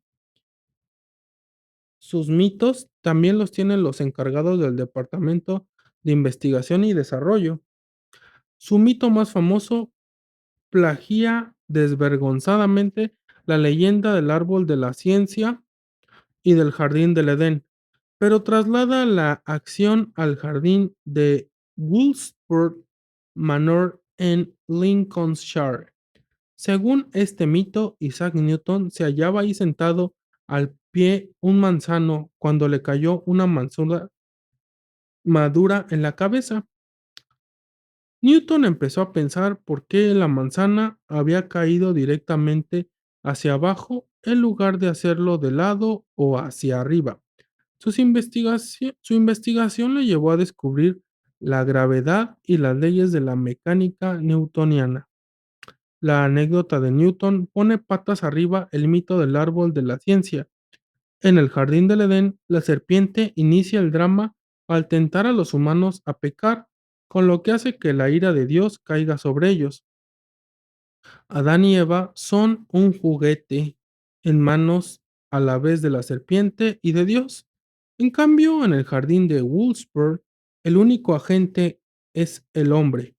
sus mitos, también los tienen los encargados del Departamento de Investigación y Desarrollo. Su mito más famoso plagia desvergonzadamente la leyenda del árbol de la ciencia y del jardín del Edén, pero traslada la acción al jardín de Woolsford Manor en Lincolnshire. Según este mito, Isaac Newton se hallaba ahí sentado al pie un manzano cuando le cayó una manzana madura en la cabeza. Newton empezó a pensar por qué la manzana había caído directamente hacia abajo en lugar de hacerlo de lado o hacia arriba. Su investigación le llevó a descubrir la gravedad y las leyes de la mecánica newtoniana. La anécdota de Newton pone patas arriba el mito del árbol de la ciencia. En el jardín del Edén, la serpiente inicia el drama al tentar a los humanos a pecar, con lo que hace que la ira de Dios caiga sobre ellos. Adán y Eva son un juguete en manos a la vez de la serpiente y de Dios. En cambio, en el jardín de Woolsburg, el único agente es el hombre.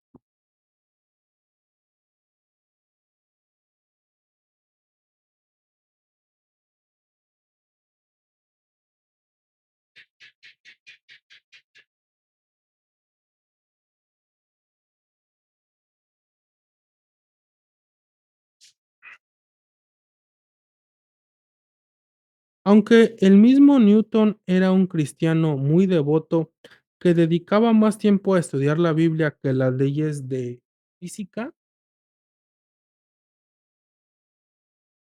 Aunque el mismo Newton era un cristiano muy devoto que dedicaba más tiempo a estudiar la Biblia que las leyes de física,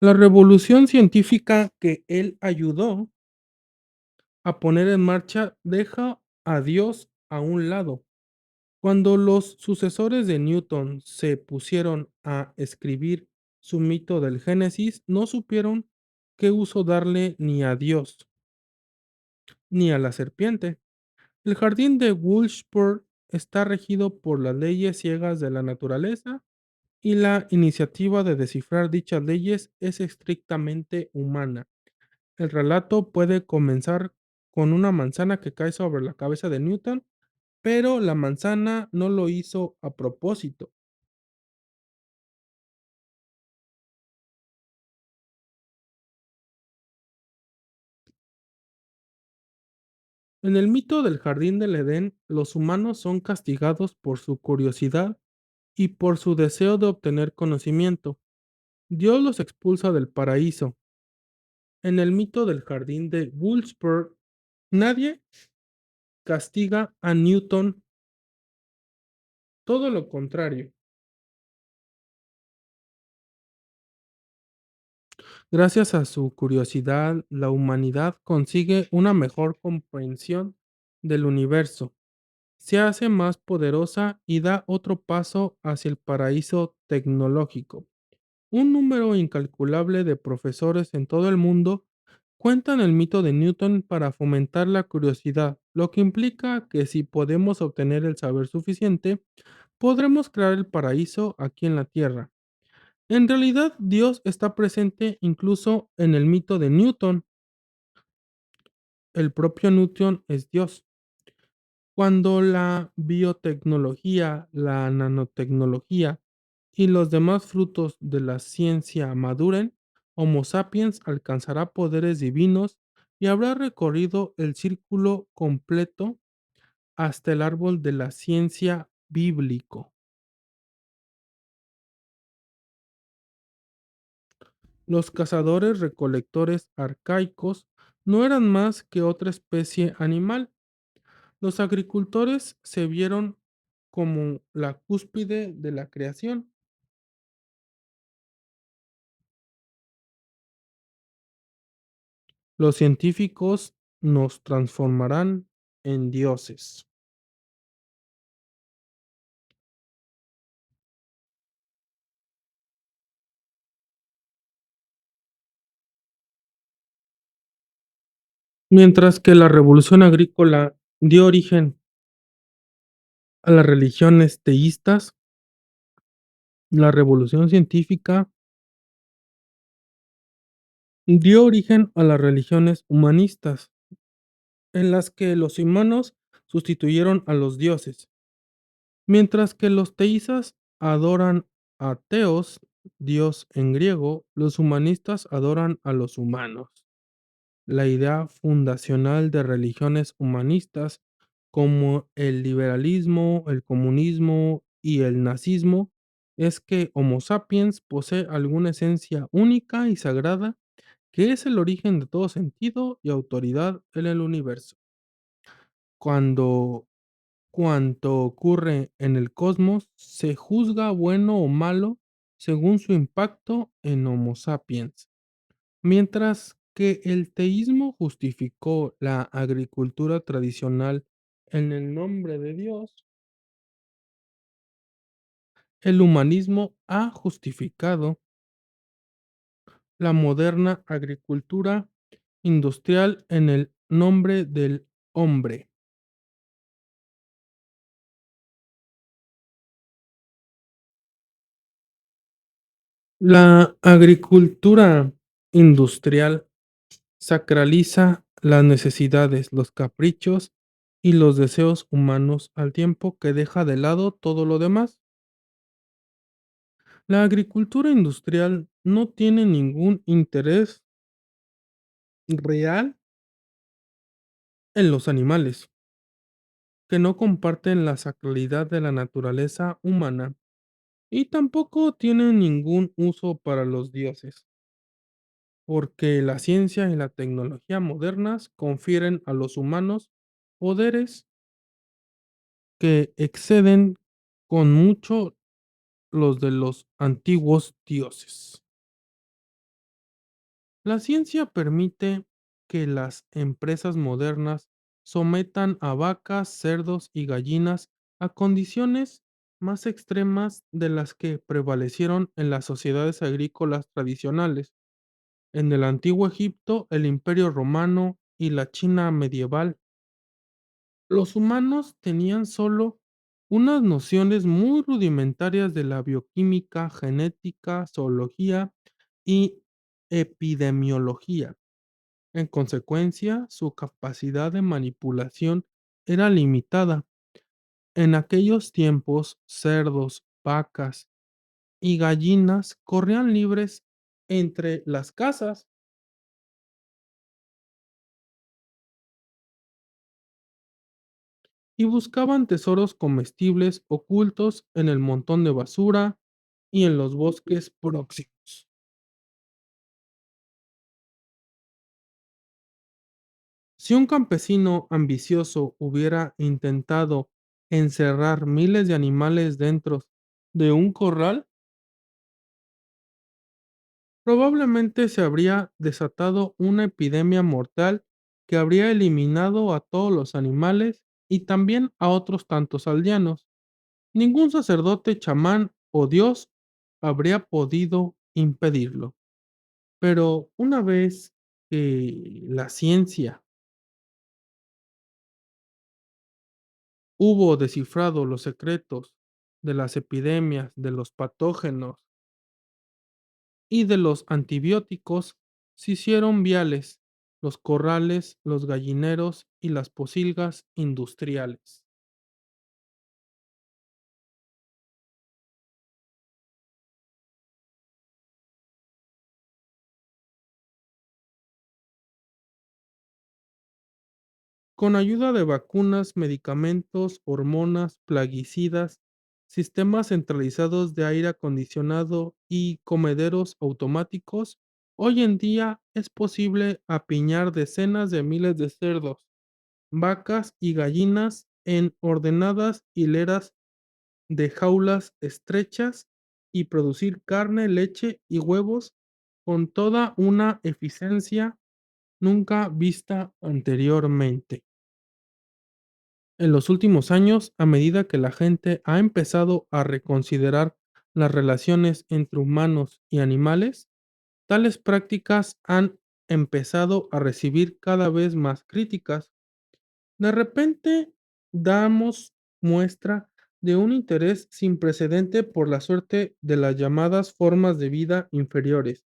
la revolución científica que él ayudó a poner en marcha deja a Dios a un lado. Cuando los sucesores de Newton se pusieron a escribir su mito del Génesis, no supieron qué uso darle ni a Dios ni a la serpiente. El jardín de Wolfsburg está regido por las leyes ciegas de la naturaleza y la iniciativa de descifrar dichas leyes es estrictamente humana. El relato puede comenzar con una manzana que cae sobre la cabeza de Newton, pero la manzana no lo hizo a propósito. En el mito del jardín del Edén, los humanos son castigados por su curiosidad y por su deseo de obtener conocimiento. Dios los expulsa del paraíso. En el mito del jardín de Wolfsburg, nadie castiga a Newton, todo lo contrario. Gracias a su curiosidad, la humanidad consigue una mejor comprensión del universo, se hace más poderosa y da otro paso hacia el paraíso tecnológico. Un número incalculable de profesores en todo el mundo cuentan el mito de Newton para fomentar la curiosidad, lo que implica que si podemos obtener el saber suficiente, podremos crear el paraíso aquí en la tierra. En realidad, Dios está presente incluso en el mito de Newton. El propio Newton es Dios. Cuando la biotecnología, la nanotecnología y los demás frutos de la ciencia maduren, Homo sapiens alcanzará poderes divinos y habrá recorrido el círculo completo hasta el árbol de la ciencia bíblico. Los cazadores recolectores arcaicos no eran más que otra especie animal. Los agricultores se vieron como la cúspide de la creación. Los científicos nos transformarán en dioses. Mientras que la revolución agrícola dio origen a las religiones teístas, la revolución científica dio origen a las religiones humanistas, en las que los humanos sustituyeron a los dioses, mientras que los teístas adoran a Theos, Dios en griego, los humanistas adoran a los humanos. La idea fundacional de religiones humanistas como el liberalismo, el comunismo y el nazismo es que Homo sapiens posee alguna esencia única y sagrada que es el origen de todo sentido y autoridad en el universo. Cuando cuanto ocurre en el cosmos se juzga bueno o malo según su impacto en Homo sapiens. Mientras que el teísmo justificó la agricultura tradicional en el nombre de Dios, el humanismo ha justificado la moderna agricultura industrial en el nombre del hombre. La agricultura industrial sacraliza las necesidades, los caprichos y los deseos humanos al tiempo que deja de lado todo lo demás. La agricultura industrial no tiene ningún interés real en los animales, que no comparten la sacralidad de la naturaleza humana, y tampoco tiene ningún uso para los dioses, porque la ciencia y la tecnología modernas confieren a los humanos poderes que exceden con mucho los de los antiguos dioses. La ciencia permite que las empresas modernas sometan a vacas, cerdos y gallinas a condiciones más extremas de las que prevalecieron en las sociedades agrícolas tradicionales. En el antiguo Egipto, el Imperio Romano y la China medieval, los humanos tenían solo unas nociones muy rudimentarias de la bioquímica, genética, zoología y epidemiología. En consecuencia, su capacidad de manipulación era limitada. En aquellos tiempos, cerdos, vacas y gallinas corrían libres entre las casas y buscaban tesoros comestibles ocultos en el montón de basura y en los bosques próximos. Si un campesino ambicioso hubiera intentado encerrar miles de animales dentro de un corral, probablemente se habría desatado una epidemia mortal que habría eliminado a todos los animales y también a otros tantos aldeanos. Ningún sacerdote, chamán o dios habría podido impedirlo. Pero una vez que la ciencia hubo descifrado los secretos de las epidemias, de los patógenos y de los antibióticos, se hicieron viales los corrales, los gallineros y las posilgas industriales. Con ayuda de vacunas, medicamentos, hormonas, plaguicidas, sistemas centralizados de aire acondicionado y comederos automáticos, hoy en día es posible apiñar decenas de miles de cerdos, vacas y gallinas en ordenadas hileras de jaulas estrechas y producir carne, leche y huevos con toda una eficiencia nunca vista anteriormente. En los últimos años, a medida que la gente ha empezado a reconsiderar las relaciones entre humanos y animales, tales prácticas han empezado a recibir cada vez más críticas. De repente damos muestra de un interés sin precedente por la suerte de las llamadas formas de vida inferiores,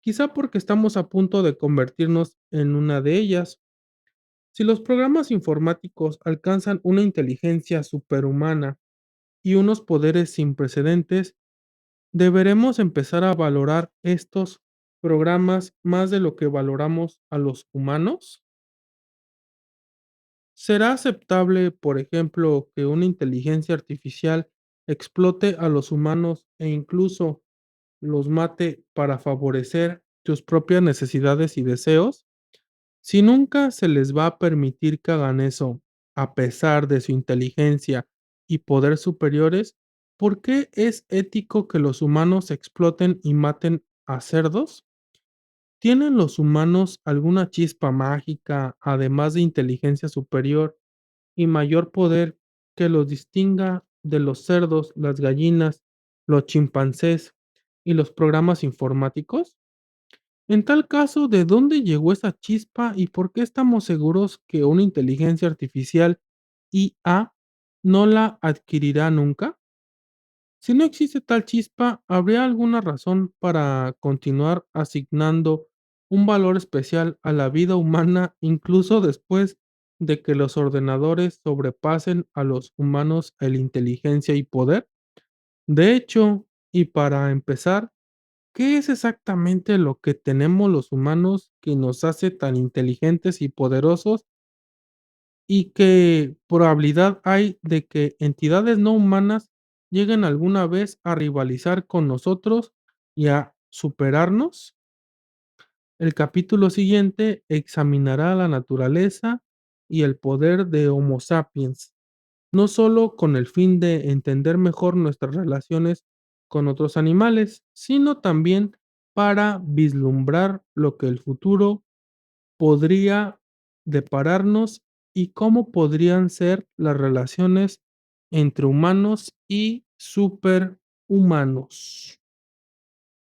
quizá porque estamos a punto de convertirnos en una de ellas. Si los programas informáticos alcanzan una inteligencia superhumana y unos poderes sin precedentes, deberemos empezar a valorar estos programas más de lo que valoramos a los humanos. ¿Será aceptable, por ejemplo, que una inteligencia artificial explote a los humanos e incluso los mate para favorecer sus propias necesidades y deseos? Si nunca se les va a permitir que hagan eso, a pesar de su inteligencia y poder superiores, ¿por qué es ético que los humanos exploten y maten a cerdos? ¿Tienen los humanos alguna chispa mágica, además de inteligencia superior y mayor poder, que los distinga de los cerdos, las gallinas, los chimpancés y los programas informáticos? En tal caso, ¿de dónde llegó esa chispa y por qué estamos seguros que una inteligencia artificial IA no la adquirirá nunca? Si no existe tal chispa, ¿habría alguna razón para continuar asignando un valor especial a la vida humana incluso después de que los ordenadores sobrepasen a los humanos en inteligencia y poder? De hecho, y para empezar, ¿qué es exactamente lo que tenemos los humanos que nos hace tan inteligentes y poderosos? ¿Y qué probabilidad hay de que entidades no humanas lleguen alguna vez a rivalizar con nosotros y a superarnos? El capítulo siguiente examinará la naturaleza y el poder de Homo sapiens, no solo con el fin de entender mejor nuestras relaciones con otros animales, sino también para vislumbrar lo que el futuro podría depararnos y cómo podrían ser las relaciones entre humanos y superhumanos.